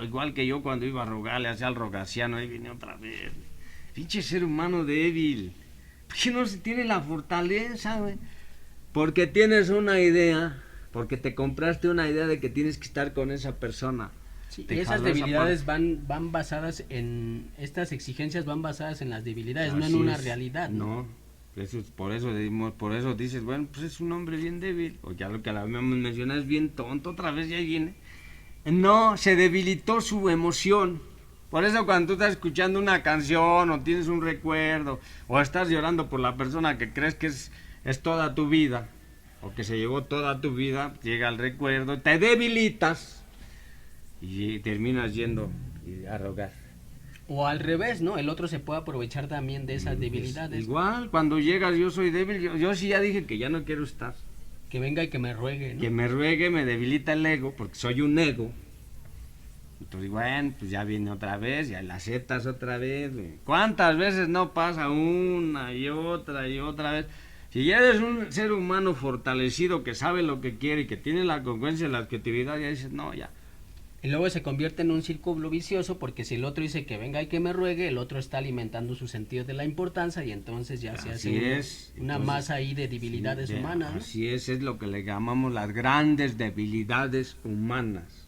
Igual que yo cuando iba a rogarle hacia el rogaciano, ahí viene otra vez. Pinche ser humano débil. ¿Por qué no se tiene la fortaleza, güey? Porque tienes una idea, porque te compraste una idea de que tienes que estar con esa persona. Sí, y esas debilidades van basadas en, estas exigencias van basadas en las debilidades, no en una realidad. No, por eso dices, bueno, pues es un hombre bien débil, o ya lo que habíamos mencionado es bien tonto, otra vez ya viene. No, se debilitó su emoción. Por eso cuando tú estás escuchando una canción o tienes un recuerdo o estás llorando por la persona que crees que es toda tu vida o que se llevó toda tu vida, llega el recuerdo, te debilitas y terminas yendo a rogar. O al revés, ¿no? El otro se puede aprovechar también de esas debilidades. Igual, cuando llegas, yo soy débil, yo sí ya dije que ya no quiero estar. Que venga y que me ruegue, ¿no? Que me ruegue, me debilita el ego, porque soy un ego. Entonces, bueno, pues ya viene otra vez, ya la aceptas otra vez. ¿Cuántas veces no pasa una y otra vez? Si ya eres un ser humano fortalecido que sabe lo que quiere y que tiene la congruencia y la objetividad, ya dices, no, ya. Y luego se convierte en un círculo vicioso porque si el otro dice que venga y que me ruegue, el otro está alimentando su sentido de la importancia y entonces ya se hace una entonces, masa ahí de debilidades humanas, ¿no? Así es lo que le llamamos las grandes debilidades humanas.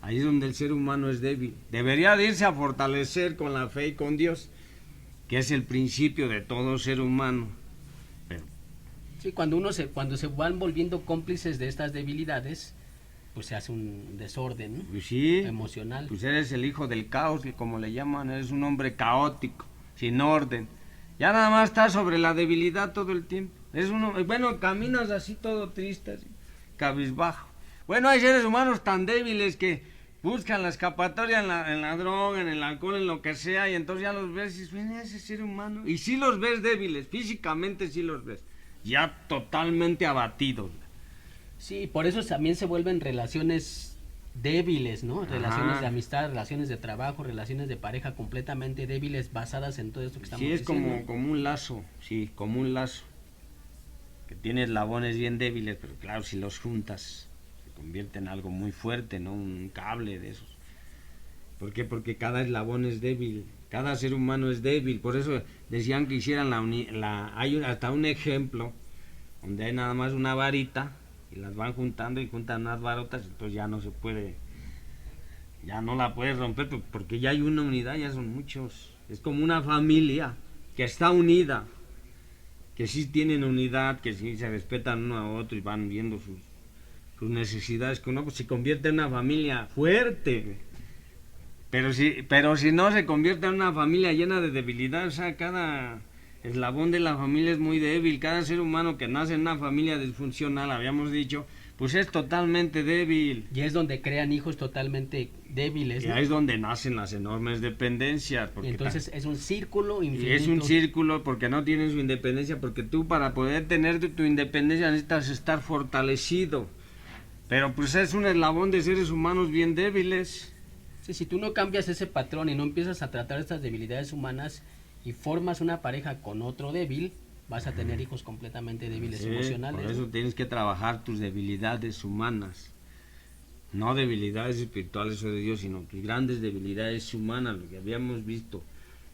Ahí es donde el ser humano es débil. Debería de irse a fortalecer con la fe y con Dios, que es el principio de todo ser humano. Pero, Sí, cuando se van volviendo cómplices de estas debilidades, pues se hace un desorden, ¿no? pues sí, Emocional. pues eres el hijo del caos, que como le llaman, eres un hombre caótico, sin orden. Ya nada más estás sobre la debilidad todo el tiempo. Bueno, caminas así todo triste, así, cabizbajo. Bueno, hay seres humanos tan débiles que buscan la escapatoria en la droga, en el alcohol, en lo que sea, y entonces ya los ves y dices, ven ese ser humano. Y sí los ves débiles, físicamente sí los ves, ya totalmente abatidos. Sí, por eso también se vuelven relaciones débiles, ¿no? Relaciones de amistad, relaciones de trabajo, relaciones de pareja completamente débiles basadas en todo esto que estamos Sí, es diciendo. como un lazo, sí, como un lazo. Que tiene eslabones bien débiles, pero claro, si los juntas, se convierte en algo muy fuerte, ¿no? Un cable de esos. ¿Por qué? Porque cada eslabón es débil, cada ser humano es débil. Por eso decían que hicieran hay hasta un ejemplo donde hay nada más una varita y las van juntando y juntan unas varotas, entonces ya no se puede, ya no la puedes romper porque ya hay una unidad, ya son muchos. Es como una familia que está unida, que sí tienen unidad, que sí se respetan uno a otro y van viendo sus necesidades, que uno pues, se convierte en una familia fuerte. Pero si no se convierte en una familia llena de debilidad, o sea, cada eslabón de la familia es muy débil, cada ser humano que nace en una familia disfuncional, habíamos dicho, pues es totalmente débil. Y es donde crean hijos totalmente débiles, Y ¿no? ahí es donde nacen las enormes dependencias. Y entonces es un círculo infinito. Y es un círculo porque no tienen su independencia, porque tú para poder tener tu independencia necesitas estar fortalecido. Pero pues es un eslabón de seres humanos bien débiles. Sí, si tú no cambias ese patrón y no empiezas a tratar estas debilidades humanas y formas una pareja con otro débil, vas a tener hijos completamente débiles emocionales. Por eso tienes que trabajar tus debilidades humanas. No debilidades espirituales o de Dios, sino tus grandes debilidades humanas, lo que habíamos visto.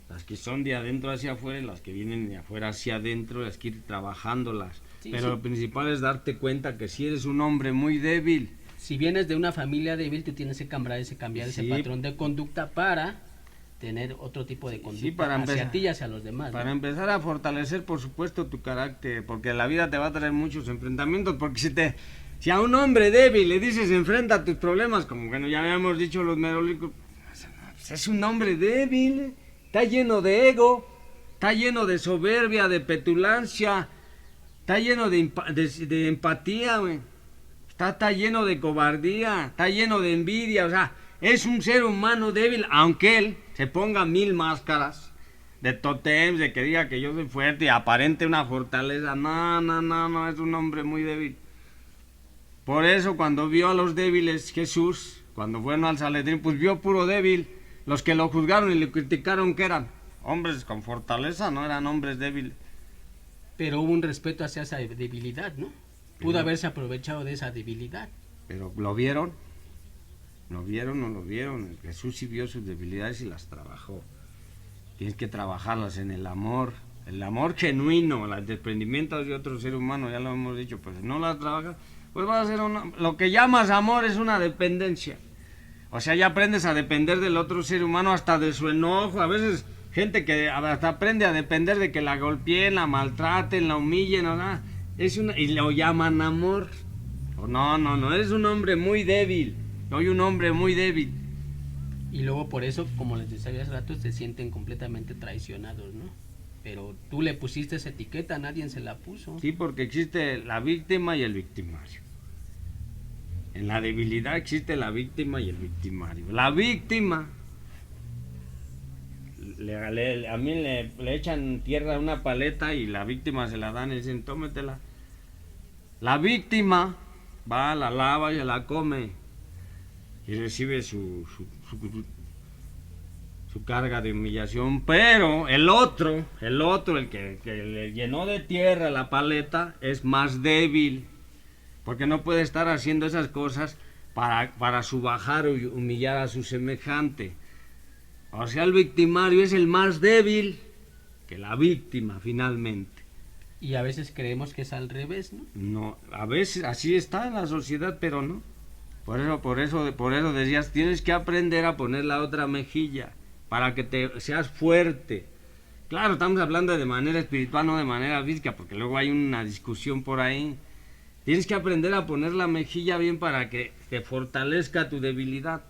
Las que son de adentro hacia afuera y las que vienen de afuera hacia adentro, las que ir trabajándolas. Sí, Pero sí. lo principal es darte cuenta que si eres un hombre muy débil. Si vienes de una familia débil, tú tienes que cambiar ese Sí. patrón de conducta para tener otro tipo de conducta para hacia empezar. ti y hacia los demás, Para ¿no? empezar a fortalecer, por supuesto, tu carácter, porque la vida te va a traer muchos enfrentamientos, porque si a un hombre débil le dices enfrenta a tus problemas, como bueno, ya habíamos dicho los merolicos, pues es un hombre débil, está lleno de ego, está lleno de soberbia, de petulancia, está lleno de empatía, güey. Está lleno de cobardía, está lleno de envidia, o sea, es un ser humano débil, aunque él se ponga 1000 máscaras de tótems, de que diga que yo soy fuerte y aparente una fortaleza. No, es un hombre muy débil. Por eso cuando vio a los débiles Jesús, cuando fueron al Sanedrín, pues vio puro débil. Los que lo juzgaron y le criticaron, ¿qué eran? Hombres con fortaleza, no eran hombres débiles. Pero hubo un respeto hacia esa debilidad, ¿no? Pudo haberse aprovechado de esa debilidad. Pero ¿lo vieron? ¿Lo vieron o no lo vieron? Jesús sí vio sus debilidades y las trabajó. Tienes que trabajarlas en el amor genuino, el desprendimiento de otro ser humano, ya lo hemos dicho, pues si no las trabajas, pues vas a ser lo que llamas amor es una dependencia. O sea, ya aprendes a depender del otro ser humano hasta de su enojo. A veces gente que hasta aprende a depender de que la golpeen, la maltraten, la humillen, o sea, y lo llaman amor. No, eres un hombre muy débil. Soy un hombre muy débil. Y luego por eso, como les decía hace rato, se sienten completamente traicionados, ¿no? Pero tú le pusiste esa etiqueta, nadie se la puso. Sí, porque existe la víctima y el victimario. En la debilidad existe la víctima y el victimario. La víctima, a mí le echan tierra a una paleta y la víctima se la dan y dicen, tómetela. La víctima va, la lava y se la come y recibe su carga de humillación, pero el otro, el que le llenó de tierra la paleta, es más débil, porque no puede estar haciendo esas cosas para subajar o humillar a su semejante. O sea, el victimario es el más débil que la víctima, finalmente. Y a veces creemos que es al revés, ¿no? No, a veces así está en la sociedad, pero no. Por eso decías, tienes que aprender a poner la otra mejilla para que te seas fuerte. Claro, estamos hablando de manera espiritual, no de manera física, porque luego hay una discusión por ahí. Tienes que aprender a poner la mejilla bien para que te fortalezca tu debilidad.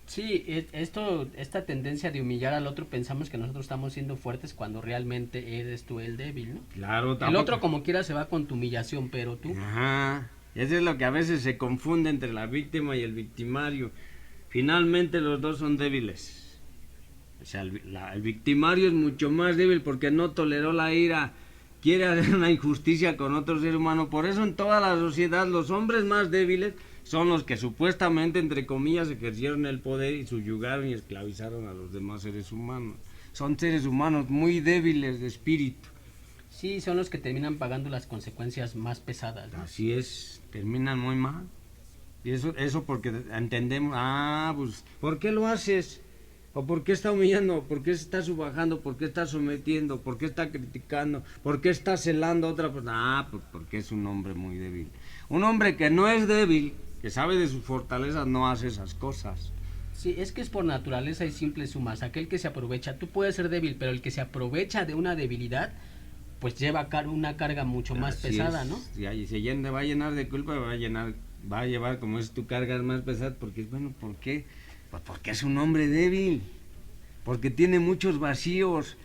Sí, esta tendencia de humillar al otro, pensamos que nosotros estamos siendo fuertes cuando realmente eres tú el débil, ¿no? Claro, tampoco. El otro como quiera se va con tu humillación, pero tú... Ajá, eso es lo que a veces se confunde entre la víctima y el victimario. Finalmente los dos son débiles. O sea, el victimario es mucho más débil porque no toleró la ira, quiere hacer una injusticia con otro ser humano. Por eso en toda la sociedad los hombres más débiles son los que supuestamente, entre comillas, ejercieron el poder y subyugaron y esclavizaron a los demás seres humanos. Son seres humanos muy débiles de espíritu. Sí, son los que terminan pagando las consecuencias más pesadas, ¿no? Así es, terminan muy mal. Y eso porque entendemos, pues, ¿por qué lo haces? ¿O por qué está humillando? ¿Por qué se está subajando? ¿Por qué está sometiendo? ¿Por qué está criticando? ¿Por qué está celando a otra persona? Pues porque es un hombre muy débil. Un hombre que no es débil, que sabe de sus fortalezas, no hace esas cosas. Sí, es que es por naturaleza y simple sumas. Aquel que se aprovecha, tú puedes ser débil, pero el que se aprovecha de una debilidad, pues lleva una carga mucho más pesada, ¿no? Y se va a llenar de culpa, va a llevar, como es tu carga más pesada, porque, bueno, ¿por qué? Pues porque es un hombre débil, porque tiene muchos vacíos,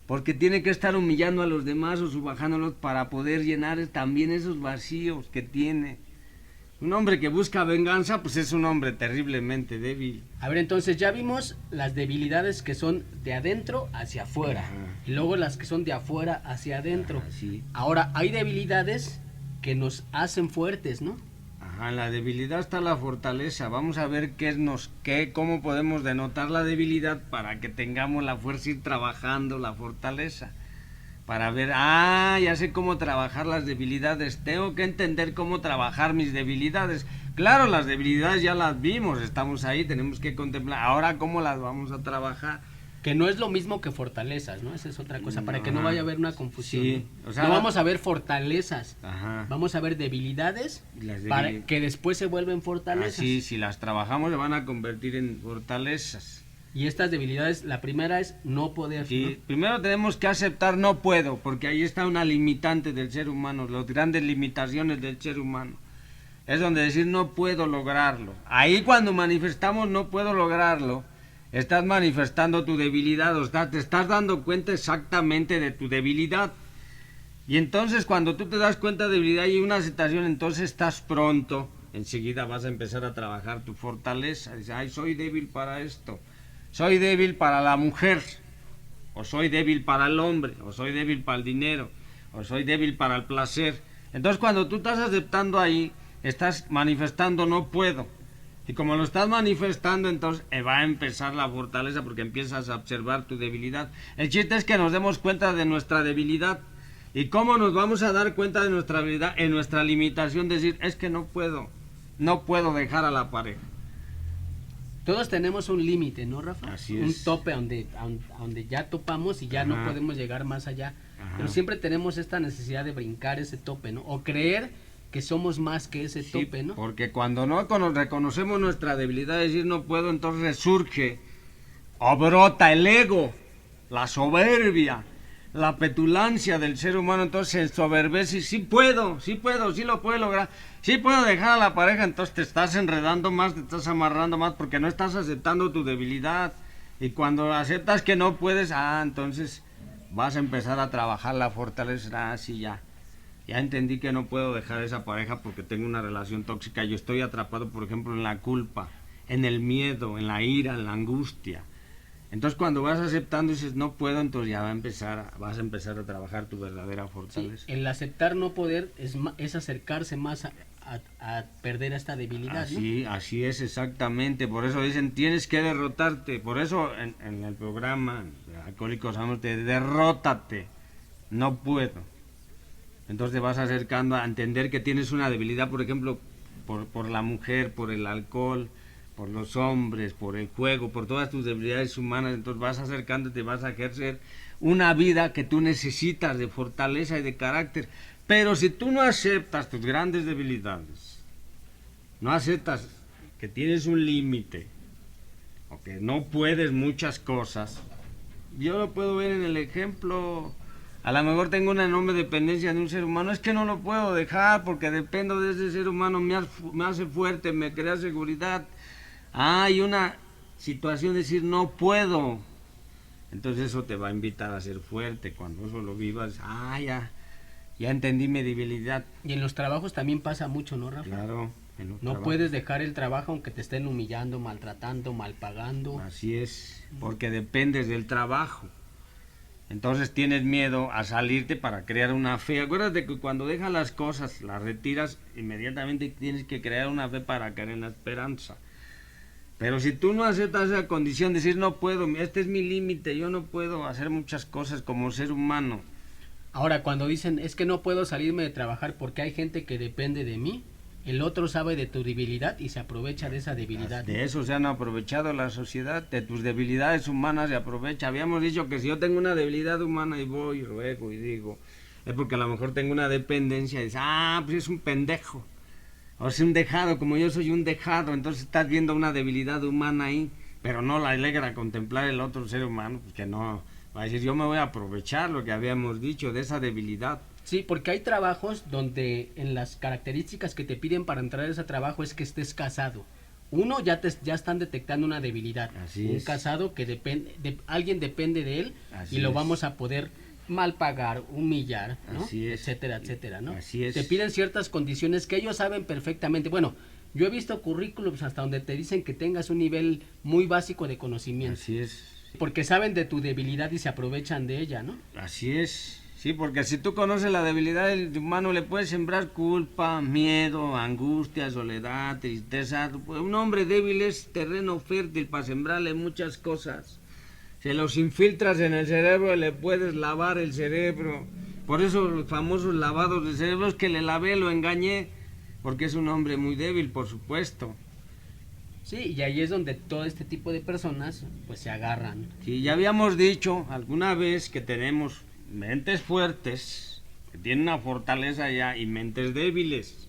porque tiene que estar humillando a los demás o subajándolos para poder llenar también esos vacíos que tiene. Un hombre que busca venganza, pues es un hombre terriblemente débil. A ver, entonces ya vimos las debilidades que son de adentro hacia afuera. Ajá. Y luego las que son de afuera hacia adentro. Ajá, sí. Ahora, hay debilidades que nos hacen fuertes, ¿no? Ajá, en la debilidad está la fortaleza. Vamos a ver cómo podemos denotar la debilidad para que tengamos la fuerza y ir trabajando la fortaleza. Para ver, ya sé cómo trabajar las debilidades, tengo que entender cómo trabajar mis debilidades. Claro, las debilidades ya las vimos, estamos ahí, tenemos que contemplar, ahora cómo las vamos a trabajar. Que no es lo mismo que fortalezas, ¿no? Esa es otra cosa, para que no vaya a haber una confusión. Sí, ¿no? o sea, no vamos a ver fortalezas, ajá, vamos a ver debilidades las para que después se vuelven fortalezas. Así, si las trabajamos se van a convertir en fortalezas. Y estas debilidades, la primera es no poder. Sí, ¿no? primero tenemos que aceptar no puedo, porque ahí está una limitante del ser humano, las grandes limitaciones del ser humano. Es donde decir no puedo lograrlo. Ahí cuando manifestamos no puedo lograrlo, estás manifestando tu debilidad, te estás dando cuenta exactamente de tu debilidad. Y entonces cuando tú te das cuenta de debilidad y una aceptación, entonces estás pronto, enseguida vas a empezar a trabajar tu fortaleza. Dices, soy débil para esto. Soy débil para la mujer, o soy débil para el hombre, o soy débil para el dinero, o soy débil para el placer. Entonces cuando tú estás aceptando ahí, estás manifestando no puedo. Y como lo estás manifestando, entonces va a empezar la fortaleza porque empiezas a observar tu debilidad. El chiste es que nos demos cuenta de nuestra debilidad. ¿Y cómo nos vamos a dar cuenta de nuestra debilidad? En nuestra limitación, decir, es que no puedo dejar a la pareja. Todos tenemos un límite, ¿no, Rafa? Así un es. tope donde ya topamos y ya no podemos llegar más allá. Ajá. Pero siempre tenemos esta necesidad de brincar ese tope, ¿no? O creer que somos más que ese tope, ¿no? Porque cuando no reconocemos nuestra debilidad, decir no puedo, entonces resurge o brota el ego, la soberbia, la petulancia del ser humano, entonces se ensoberbece y sí puedo, sí lo puedo lograr, sí puedo dejar a la pareja, entonces te estás enredando más, te estás amarrando más porque no estás aceptando tu debilidad. Y cuando aceptas que no puedes, entonces vas a empezar a trabajar la fortaleza. Sí, ya entendí que no puedo dejar esa pareja porque tengo una relación tóxica, yo estoy atrapado, por ejemplo, en la culpa, en el miedo, en la ira, en la angustia. Entonces cuando vas aceptando y dices no puedo, entonces ya vas a empezar a trabajar tu verdadera fortaleza. Sí, el aceptar no poder es acercarse más a perder esta debilidad, ¿no? Así es exactamente, por eso dicen tienes que derrotarte, por eso en el programa Alcohólicos Anónimos te derrótate, no puedo. Entonces te vas acercando a entender que tienes una debilidad, por ejemplo, por la mujer, por el alcohol, por los hombres, por el juego, por todas tus debilidades humanas. Entonces vas acercándote, vas a ejercer una vida que tú necesitas de fortaleza y de carácter. Pero si tú no aceptas tus grandes debilidades, no aceptas que tienes un límite, o que no puedes muchas cosas, yo lo puedo ver en el ejemplo. A lo mejor tengo una enorme dependencia de un ser humano, es que no lo puedo dejar porque dependo de ese ser humano, me hace fuerte, me crea seguridad. Hay una situación de decir no puedo, entonces eso te va a invitar a ser fuerte. Cuando eso lo vivas, ya entendí mi debilidad. Y en los trabajos también pasa mucho, ¿no, Rafa? Claro. No puedes dejar el trabajo aunque te estén humillando, maltratando, mal pagando. Así es, porque dependes del trabajo. Entonces tienes miedo a salirte para crear una fe. Acuérdate que cuando dejas las cosas, las retiras, inmediatamente tienes que crear una fe para caer en la esperanza. Pero si tú no aceptas esa condición, decir no puedo, este es mi límite, yo no puedo hacer muchas cosas como ser humano. Ahora, cuando dicen es que no puedo salirme de trabajar porque hay gente que depende de mí, el otro sabe de tu debilidad y se aprovecha de esa debilidad. De eso se han aprovechado la sociedad, de tus debilidades humanas se aprovecha. Habíamos dicho que si yo tengo una debilidad humana y voy, ruego y digo, es porque a lo mejor tengo una dependencia y dices, pues es un pendejo. O es un dejado, como yo soy un dejado, entonces estás viendo una debilidad humana ahí, pero no la alegra contemplar el otro ser humano, pues que no, va a decir, yo me voy a aprovechar lo que habíamos dicho, de esa debilidad. Sí, porque hay trabajos donde en las características que te piden para entrar a ese trabajo es que estés casado. Uno, ya están detectando una debilidad. Así un es. Casado que alguien depende de él. Así y lo es. vamos a poder mal pagar, humillar, ¿no? Así es. Etcétera, etcétera, ¿no? Así es. Te piden ciertas condiciones que ellos saben perfectamente. Bueno, yo he visto currículums hasta donde te dicen que tengas un nivel muy básico de conocimiento. Así es. Porque saben de tu debilidad y se aprovechan de ella, ¿no? Así es. Sí, porque si tú conoces la debilidad del humano, le puedes sembrar culpa, miedo, angustia, soledad, tristeza. Un hombre débil es terreno fértil para sembrarle muchas cosas. Se los infiltras en el cerebro y le puedes lavar el cerebro. Por eso los famosos lavados de cerebro, es que le lavé, lo engañé, porque es un hombre muy débil, por supuesto. Sí, y ahí es donde todo este tipo de personas pues se agarran. Sí, ya habíamos dicho alguna vez que tenemos mentes fuertes, que tienen una fortaleza ya, y mentes débiles.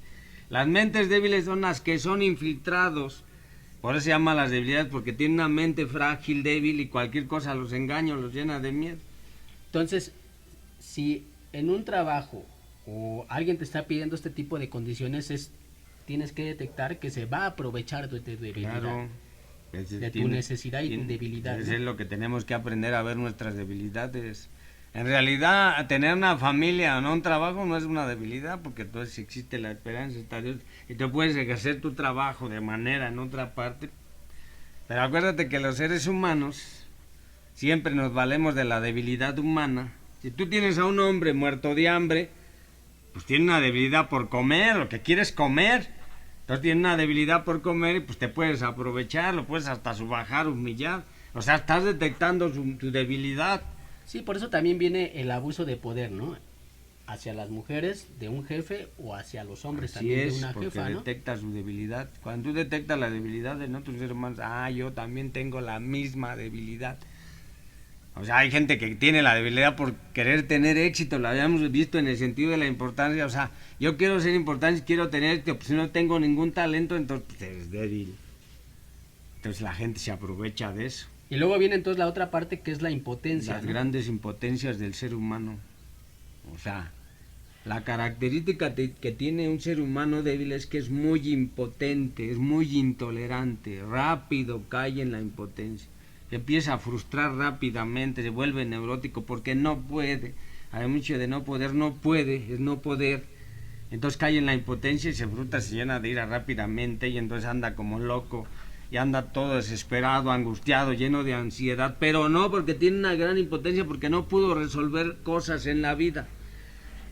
Las mentes débiles son las que son infiltrados, por eso se llaman las debilidades, porque tienen una mente frágil, débil, y cualquier cosa los engaña, los llena de miedo. Entonces, si en un trabajo o alguien te está pidiendo este tipo de condiciones, tienes que detectar que se va a aprovechar de tu debilidad. Claro. De tu necesidad y tu debilidad. Eso es lo que tenemos que aprender a ver, nuestras debilidades. En realidad, tener una familia o no un trabajo no es una debilidad, porque entonces existe la esperanza, está Dios, y tú puedes ejercer tu trabajo de manera en otra parte. Pero acuérdate que los seres humanos siempre nos valemos de la debilidad humana. Si tú tienes a un hombre muerto de hambre, pues tiene una debilidad por comer, lo que quieres comer. Entonces tiene una debilidad por comer y pues te puedes aprovechar, lo puedes hasta subajar, humillar. O sea, estás detectando tu debilidad. Sí, por eso también viene el abuso de poder, ¿no? Hacia las mujeres de un jefe o hacia los hombres Así también es, de una porque jefa, ¿no? detectas su debilidad. Cuando tú detectas la debilidad de otros seres humanos, yo también tengo la misma debilidad. O sea, hay gente que tiene la debilidad por querer tener éxito, lo habíamos visto en el sentido de la importancia. O sea, yo quiero ser importante, quiero tener éxito, pues si no tengo ningún talento, entonces pues, eres débil. Entonces la gente se aprovecha de eso. Y luego viene entonces la otra parte que es la impotencia. Las ¿no? grandes impotencias del ser humano. O sea, la característica que tiene un ser humano débil es que es muy impotente, es muy intolerante, rápido cae en la impotencia. Se empieza a frustrar rápidamente, se vuelve neurótico porque no puede. Hay mucho de no poder, no puede, es no poder. Entonces cae en la impotencia y se frustra, se llena de ira rápidamente y entonces anda como loco. Y anda todo desesperado, angustiado, lleno de ansiedad, pero no porque tiene una gran impotencia, porque no pudo resolver cosas en la vida.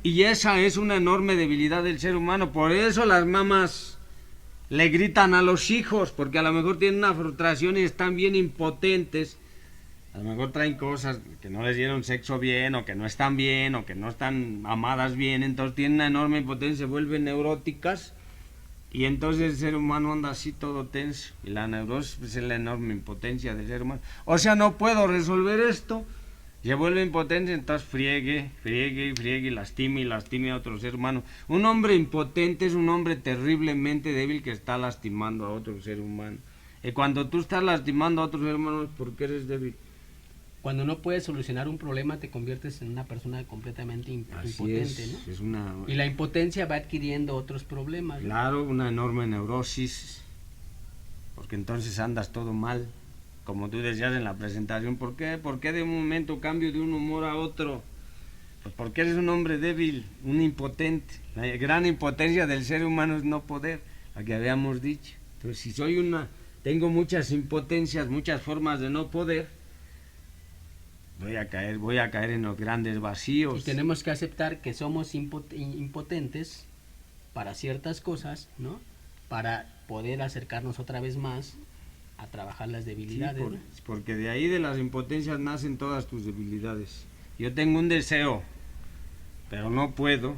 Y esa es una enorme debilidad del ser humano. Por eso las mamás le gritan a los hijos, porque a lo mejor tienen una frustración y están bien impotentes. A lo mejor traen cosas que no les dieron sexo bien, o que no están bien, o que no están amadas bien, entonces tienen una enorme impotencia, se vuelven neuróticas. Y entonces el ser humano anda así todo tenso. Y la neurosis pues, es la enorme impotencia del ser humano. O sea, no puedo resolver esto. Se vuelve impotente, entonces friegue, y lastime a otro ser humano. Un hombre impotente es un hombre terriblemente débil que está lastimando a otro ser humano. Y cuando tú estás lastimando a otro ser humano es porque eres débil. Cuando no puedes solucionar un problema te conviertes en una persona completamente impotente, ¿no? Es una... Y la impotencia va adquiriendo otros problemas, ¿no? Claro, una enorme neurosis, porque entonces andas todo mal. Como tú decías en la presentación, ¿por qué? ¿Por qué de un momento cambio de un humor a otro? Pues porque eres un hombre débil, un impotente. La gran impotencia del ser humano es no poder, la que habíamos dicho. Entonces, si tengo muchas impotencias, muchas formas de no poder, voy a caer en los grandes vacíos. Y tenemos que aceptar que somos impotentes para ciertas cosas, ¿no? Para poder acercarnos otra vez más a trabajar las debilidades. Sí, ¿no? Porque de ahí de las impotencias nacen todas tus debilidades. Yo tengo un deseo, pero no puedo,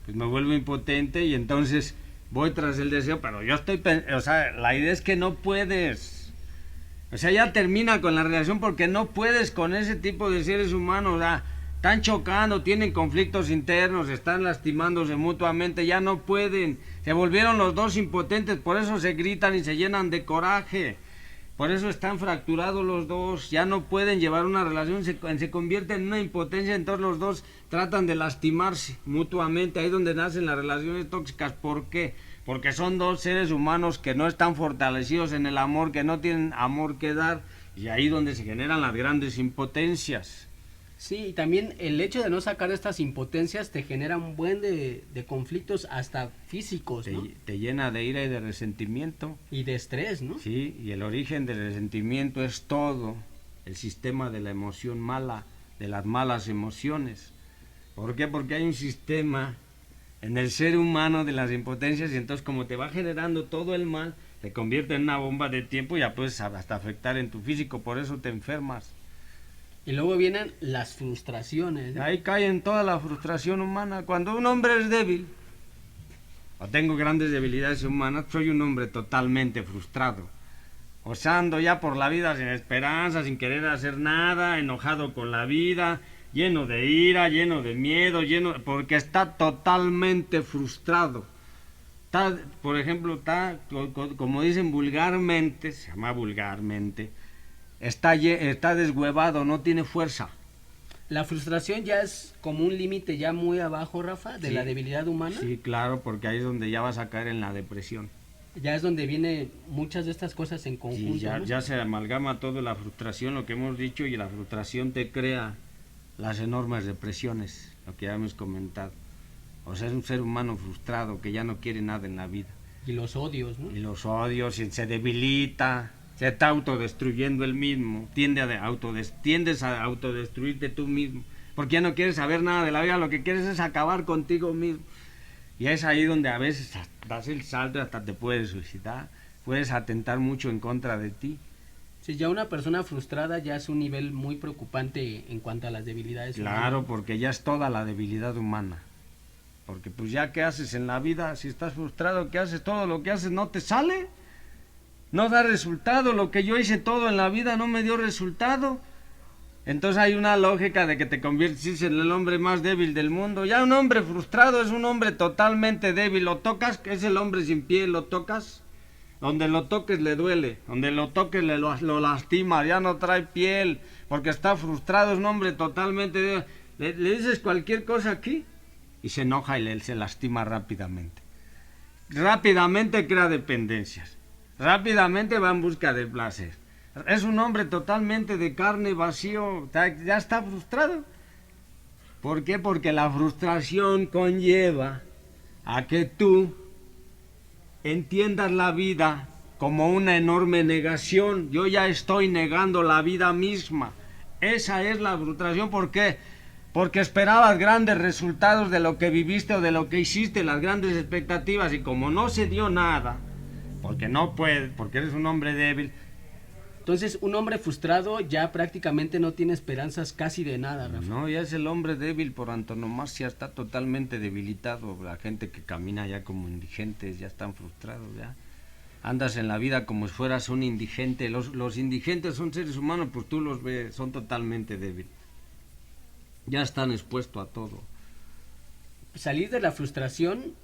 pues me vuelvo impotente y entonces voy tras el deseo, pero yo la idea es que no puedes. O sea, ya termina con la relación porque no puedes con ese tipo de seres humanos, o sea, están chocando, tienen conflictos internos, están lastimándose mutuamente, ya no pueden. Se volvieron los dos impotentes, por eso se gritan y se llenan de coraje. Por eso están fracturados los dos, ya no pueden llevar una relación, se convierte en una impotencia, entonces los dos tratan de lastimarse mutuamente, ahí es donde nacen las relaciones tóxicas. ¿Por qué? Porque son dos seres humanos que no están fortalecidos en el amor, que no tienen amor que dar, y ahí es donde se generan las grandes impotencias. Sí, y también el hecho de no sacar estas impotencias te genera un buen de conflictos hasta físicos, ¿no? Te llena de ira y de resentimiento. Y de estrés, ¿no? Sí, y el origen del resentimiento es todo el sistema de la emoción mala, de las malas emociones. ¿Por qué? Porque hay un sistema en el ser humano de las impotencias y entonces como te va generando todo el mal, te convierte en una bomba de tiempo y ya puedes hasta afectar en tu físico, por eso te enfermas. Y luego vienen las frustraciones, ¿no? Ahí cae en toda la frustración humana. Cuando un hombre es débil, o tengo grandes debilidades humanas, soy un hombre totalmente frustrado. O sea, ando ya por la vida sin esperanza, sin querer hacer nada, enojado con la vida, lleno de ira, lleno de miedo, porque está totalmente frustrado. Por ejemplo, como dicen vulgarmente, se llama vulgarmente, está deshuevado, no tiene fuerza. La frustración ya es como un límite ya muy abajo, Rafa, de la debilidad humana. Sí, claro, porque ahí es donde ya vas a caer en la depresión. Ya es donde vienen muchas de estas cosas en conjunto. Sí, ¿no? ya se amalgama todo la frustración, lo que hemos dicho, y la frustración te crea las enormes depresiones, lo que ya hemos comentado. O sea, es un ser humano frustrado que ya no quiere nada en la vida. Y los odios, ¿no? Y los odios, y se debilita, se está autodestruyendo él mismo, tiendes a autodestruirte tú mismo, porque ya no quieres saber nada de la vida, lo que quieres es acabar contigo mismo. Y es ahí donde a veces das el salto, hasta te puedes suicidar, puedes atentar mucho en contra de ti. Si ya una persona frustrada ya es un nivel muy preocupante en cuanto a las debilidades Claro, humanas. porque ya es toda la debilidad humana. Porque pues ya qué haces en la vida, si estás frustrado, ¿qué haces? Todo lo que haces no te sale, no da resultado, lo que yo hice todo en la vida no me dio resultado. Entonces hay una lógica de que te conviertes en el hombre más débil del mundo. Ya un hombre frustrado es un hombre totalmente débil, lo tocas, es el hombre sin pie, lo tocas, donde lo toques le duele, donde lo toques lo lastima, ya no trae piel, porque está frustrado, es un hombre totalmente débil. Le dices cualquier cosa aquí y se enoja y se lastima rápidamente. Rápidamente crea dependencias, rápidamente va en busca del placer. Es un hombre totalmente de carne, vacío, ya está frustrado. ¿Por qué? Porque la frustración conlleva a que tú entiendas la vida como una enorme negación. Yo ya estoy negando la vida misma. Esa es la frustración. ¿Por qué? Porque esperabas grandes resultados de lo que viviste o de lo que hiciste, las grandes expectativas, y como no se dio nada, porque no puedes, porque eres un hombre débil, Entonces, un hombre frustrado ya prácticamente no tiene esperanzas casi de nada, Rafa. No, ya es el hombre débil por antonomasia, está totalmente debilitado. La gente que camina ya como indigentes, ya están frustrados, ya. Andas en la vida como si fueras un indigente. Los indigentes son seres humanos, pues tú los ves, son totalmente débiles. Ya están expuestos a todo. Salir de la frustración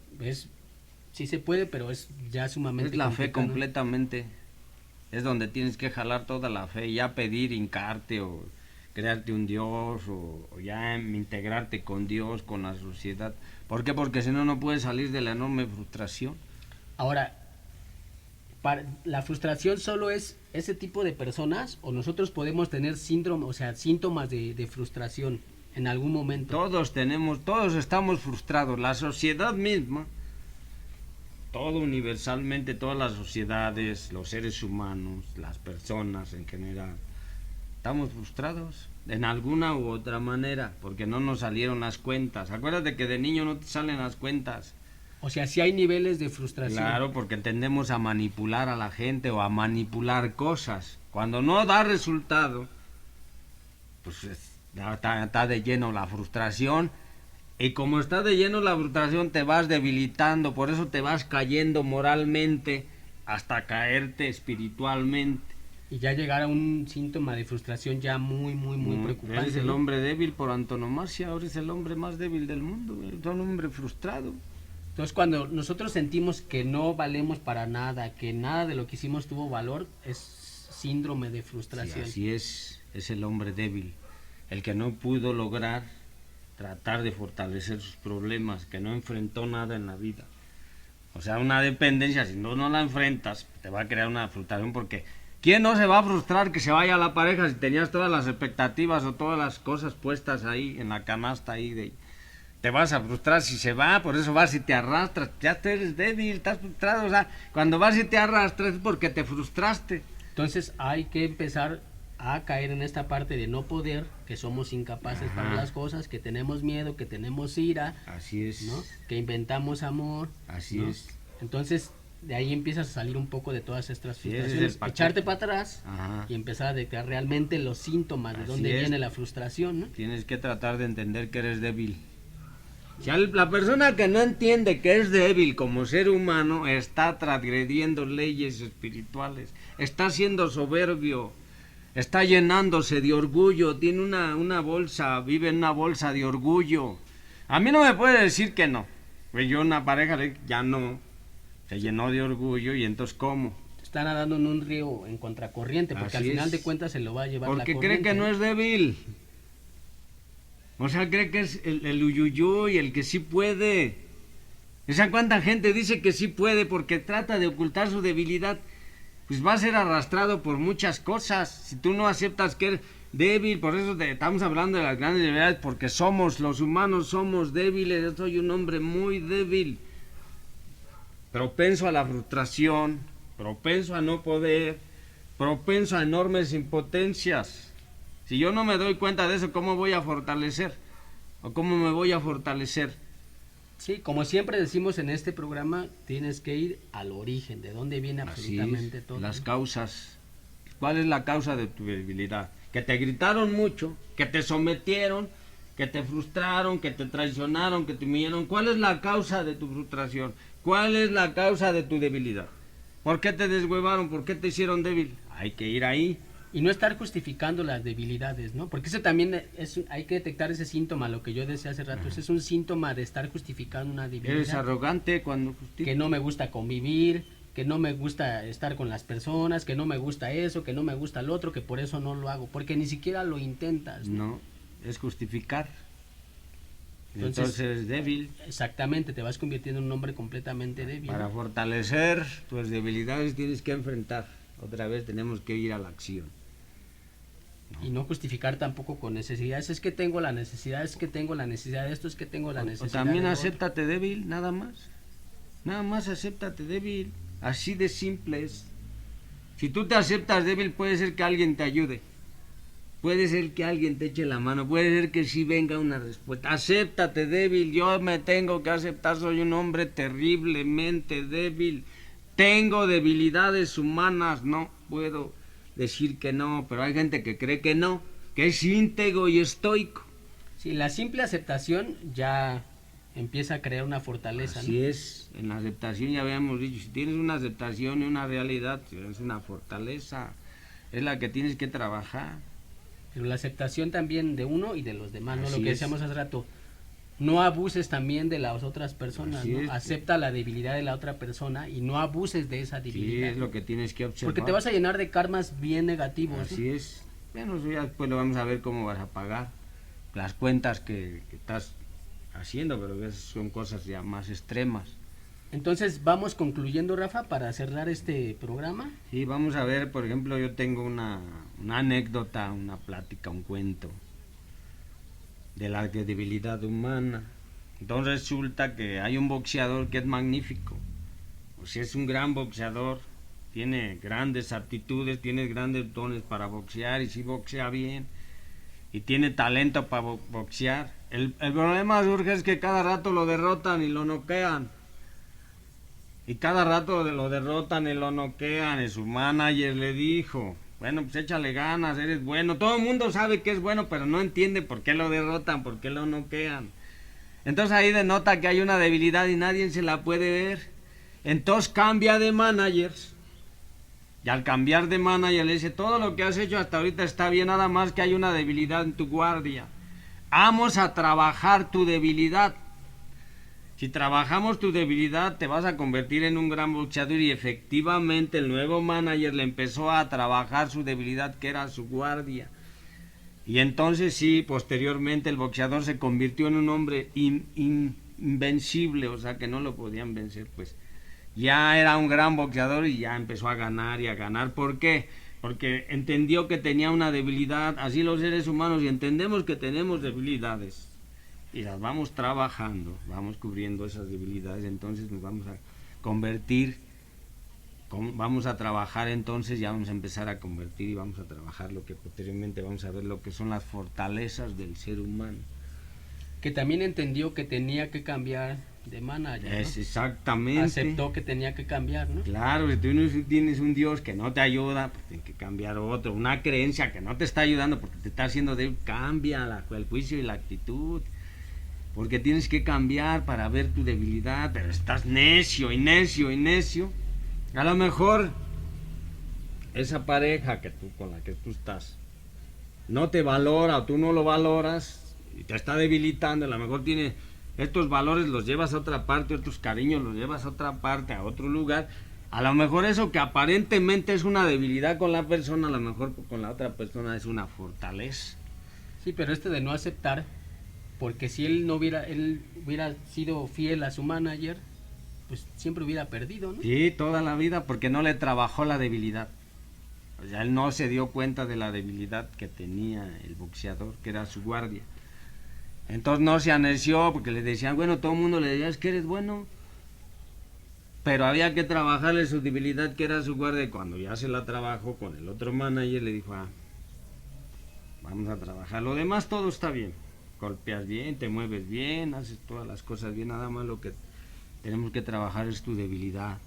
sí se puede, pero es ya sumamente Es la fe complicado, ¿no? completamente. Es donde tienes que jalar toda la fe, ya pedir, hincarte o crearte un Dios o ya integrarte con Dios, con la sociedad. ¿Por qué? Porque si no, no puedes salir de la enorme frustración. Ahora, ¿la frustración solo es ese tipo de personas o nosotros podemos tener síndrome, o sea, síntomas de frustración en algún momento? Todos estamos frustrados. La sociedad misma, todo universalmente, todas las sociedades, los seres humanos, las personas en general, estamos frustrados en alguna u otra manera, porque no nos salieron las cuentas. Acuérdate que de niño no te salen las cuentas. O sea, sí hay niveles de frustración. Claro, porque tendemos a manipular a la gente o a manipular cosas. Cuando no da resultado, pues está de lleno la frustración. Y como está de lleno la frustración, te vas debilitando, por eso te vas cayendo moralmente hasta caerte espiritualmente. Y ya llegar a un síntoma de frustración ya muy preocupante. Eres el ¿no? hombre débil por antonomasia, ahora eres el hombre más débil del mundo, eres un hombre frustrado. Entonces, cuando nosotros sentimos que no valemos para nada, que nada de lo que hicimos tuvo valor, es síndrome de frustración. Sí, así es el hombre débil, el que no pudo lograr tratar de fortalecer sus problemas, que no enfrentó nada en la vida. O sea, una dependencia, si no la enfrentas, te va a crear una frustración, porque ¿quién no se va a frustrar que se vaya a la pareja si tenías todas las expectativas o todas las cosas puestas ahí en la canasta ahí? Te vas a frustrar si se va, por eso vas y te arrastras, ya eres débil, estás frustrado, o sea, cuando vas y te arrastras es porque te frustraste. Entonces hay que empezar a caer en esta parte de no poder, que somos incapaces para las cosas, que tenemos miedo, que tenemos ira, Así es, ¿no? Que inventamos amor. Así ¿no? es. Entonces de ahí empiezas a salir un poco de todas estas Sí, ese es el frustraciones, paquete. echarte para atrás Ajá. y empezar a detectar realmente los síntomas de Así dónde es. viene la frustración, ¿no? Tienes que tratar de entender que eres débil. Si la persona que no entiende que es débil como ser humano está transgrediendo leyes espirituales, está siendo soberbio, está llenándose de orgullo, tiene una bolsa, vive en una bolsa de orgullo. A mí no me puede decir que no. Pues yo una pareja ya no, se llenó de orgullo y entonces ¿cómo? Está nadando en un río en contracorriente, porque Así al final es. de cuentas se lo va a llevar la Porque corriente. cree que no es débil. O sea, cree que es el uyuyuy, el que sí puede. O sea, cuánta gente dice que sí puede porque trata de ocultar su debilidad. Pues va a ser arrastrado por muchas cosas. Si tú no aceptas que eres débil, por eso estamos hablando de las grandes debilidades, porque los humanos somos débiles. Yo soy un hombre muy débil. Propenso a la frustración, propenso a no poder, propenso a enormes impotencias. Si yo no me doy cuenta de eso, ¿cómo voy a fortalecer? ¿O cómo me voy a fortalecer? Sí, como siempre decimos en este programa, tienes que ir al origen, de dónde viene Así absolutamente es, todo. las causas. ¿Cuál es la causa de tu debilidad? Que te gritaron mucho, que te sometieron, que te frustraron, que te traicionaron, que te humillaron. ¿Cuál es la causa de tu frustración? ¿Cuál es la causa de tu debilidad? ¿Por qué te deshuevaron? ¿Por qué te hicieron débil? Hay que ir ahí. Y no estar justificando las debilidades, ¿no? Porque eso también hay que detectar ese síntoma, lo que yo decía hace rato, ese es un síntoma de estar justificando una debilidad. Eres arrogante cuando justificas. Que no me gusta convivir, que no me gusta estar con las personas, que no me gusta eso, que no me gusta lo otro, que por eso no lo hago, porque ni siquiera lo intentas. No, es justificar. Entonces eres débil. Exactamente, te vas convirtiendo en un hombre completamente débil. Para fortalecer tus debilidades tienes que enfrentar. Otra vez tenemos que ir a la acción. Y no justificar tampoco con necesidades. Es que tengo la necesidad, es que tengo la necesidad de esto, es que tengo la necesidad. O también de acéptate débil, nada más. Nada más acéptate débil. Así de simple es. Si tú te aceptas débil, puede ser que alguien te ayude. Puede ser que alguien te eche la mano. Puede ser que sí venga una respuesta. Acéptate débil. Yo me tengo que aceptar. Soy un hombre terriblemente débil. Tengo debilidades humanas. No puedo decir que no, pero hay gente que cree que no, que es íntegro y estoico. Sí, la simple aceptación ya empieza a crear una fortaleza, Así ¿no? es, en la aceptación ya habíamos dicho, si tienes una aceptación y una realidad, es una fortaleza, es la que tienes que trabajar. Pero la aceptación también de uno y de los demás, ¿no? Así Lo que es. decíamos hace rato, no abuses también de las otras personas, Así ¿no? es. Acepta la debilidad de la otra persona y no abuses de esa Sí, debilidad. es lo que tienes que observar. Porque te vas a llenar de karmas bien negativos, ¿no? Así es. Bueno, eso ya después lo vamos a ver cómo vas a pagar las cuentas que estás haciendo, pero esas son cosas ya más extremas. Entonces vamos concluyendo, Rafa, para cerrar este programa. Sí, vamos a ver, por ejemplo, yo tengo una anécdota, una plática, un cuento de la debilidad humana. Entonces resulta que hay un boxeador que es magnífico, o sea, es un gran boxeador, tiene grandes aptitudes, tiene grandes dones para boxear y sí boxea bien y tiene talento para boxear. El problema surge es que cada rato lo derrotan y lo noquean. Y cada rato lo derrotan y lo noquean. Y su manager le dijo, bueno, pues échale ganas, eres bueno. Todo el mundo sabe que es bueno, pero no entiende por qué lo derrotan, por qué lo noquean. Entonces ahí denota que hay una debilidad y nadie se la puede ver. Entonces cambia de managers. Y al cambiar de manager le dice, todo lo que has hecho hasta ahorita está bien, nada más que hay una debilidad en tu guardia. Vamos a trabajar tu debilidad. Si trabajamos tu debilidad, te vas a convertir en un gran boxeador. Y efectivamente el nuevo manager le empezó a trabajar su debilidad, que era su guardia. Y entonces sí, posteriormente el boxeador se convirtió en un hombre invencible, o sea que no lo podían vencer, pues. Ya era un gran boxeador y ya empezó a ganar y a ganar. ¿Por qué? Porque entendió que tenía una debilidad. Así los seres humanos, y entendemos que tenemos debilidades y las vamos trabajando, vamos cubriendo esas debilidades, entonces nos vamos a convertir, vamos a trabajar, entonces ya vamos a empezar a convertir y vamos a trabajar lo que posteriormente vamos a ver lo que son las fortalezas del ser humano. Que también entendió que tenía que cambiar de manager, ¿no? Es exactamente. Aceptó que tenía que cambiar, ¿no? Claro, si tú tienes un Dios que no te ayuda, pues tienes que cambiar otro. Una creencia que no te está ayudando porque te está haciendo débil, cambia el juicio y la actitud. Porque tienes que cambiar para ver tu debilidad, pero estás necio y necio y necio. A lo mejor esa pareja con la que tú estás no te valora o tú no lo valoras y te está debilitando. A lo mejor tiene estos valores, los llevas a otra parte, otros cariños los llevas a otra parte, a otro lugar. A lo mejor eso que aparentemente es una debilidad con la persona, a lo mejor con la otra persona es una fortaleza. Sí, pero de no aceptar, porque si él hubiera sido fiel a su manager, pues siempre hubiera perdido, ¿no? Sí, toda la vida, porque no le trabajó la debilidad. O sea, él no se dio cuenta de la debilidad que tenía el boxeador, que era su guardia. Entonces no se aneció, porque le decían, bueno, todo el mundo le decía, es que eres bueno. Pero había que trabajarle su debilidad, que era su guardia, y cuando ya se la trabajó con el otro manager, le dijo, vamos a trabajar. Lo demás todo está bien. Golpeas bien, te mueves bien, haces todas las cosas bien, nada más lo que tenemos que trabajar es tu debilidad.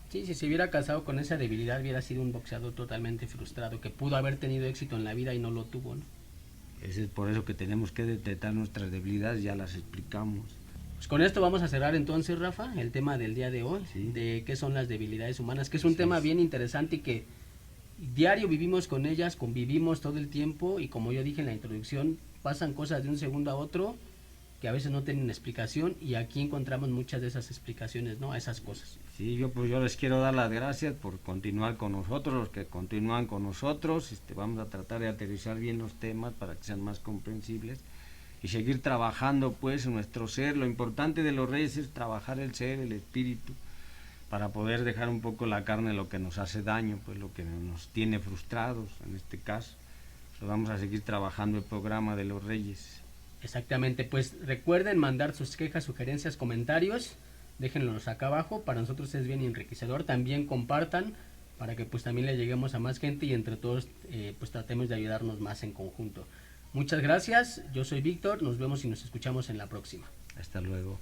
Sí, si se hubiera casado con esa debilidad, hubiera sido un boxeador totalmente frustrado, que pudo haber tenido éxito en la vida y no lo tuvo, ¿no? Es por eso que tenemos que detectar nuestras debilidades, ya las explicamos. Pues con esto vamos a cerrar entonces, Rafa, el tema del día de hoy, Sí. de qué son las debilidades humanas, que es un tema es. bien interesante y que diario vivimos con ellas, convivimos todo el tiempo y como yo dije en la introducción, pasan cosas de un segundo a otro que a veces no tienen explicación y aquí encontramos muchas de esas explicaciones, ¿no? A esas cosas. Sí, yo les quiero dar las gracias por continuar con nosotros, los que continúan con nosotros. Vamos a tratar de aterrizar bien los temas para que sean más comprensibles y seguir trabajando pues en nuestro ser. Lo importante de los reyes es trabajar el ser, el espíritu, para poder dejar un poco la carne lo que nos hace daño, pues lo que nos tiene frustrados en este caso. Vamos a seguir trabajando el programa de los reyes. Exactamente, pues recuerden mandar sus quejas, sugerencias, comentarios, déjenlos acá abajo, para nosotros es bien enriquecedor, también compartan para que pues también le lleguemos a más gente y entre todos pues tratemos de ayudarnos más en conjunto. Muchas gracias, yo soy Víctor, nos vemos y nos escuchamos en la próxima. Hasta luego.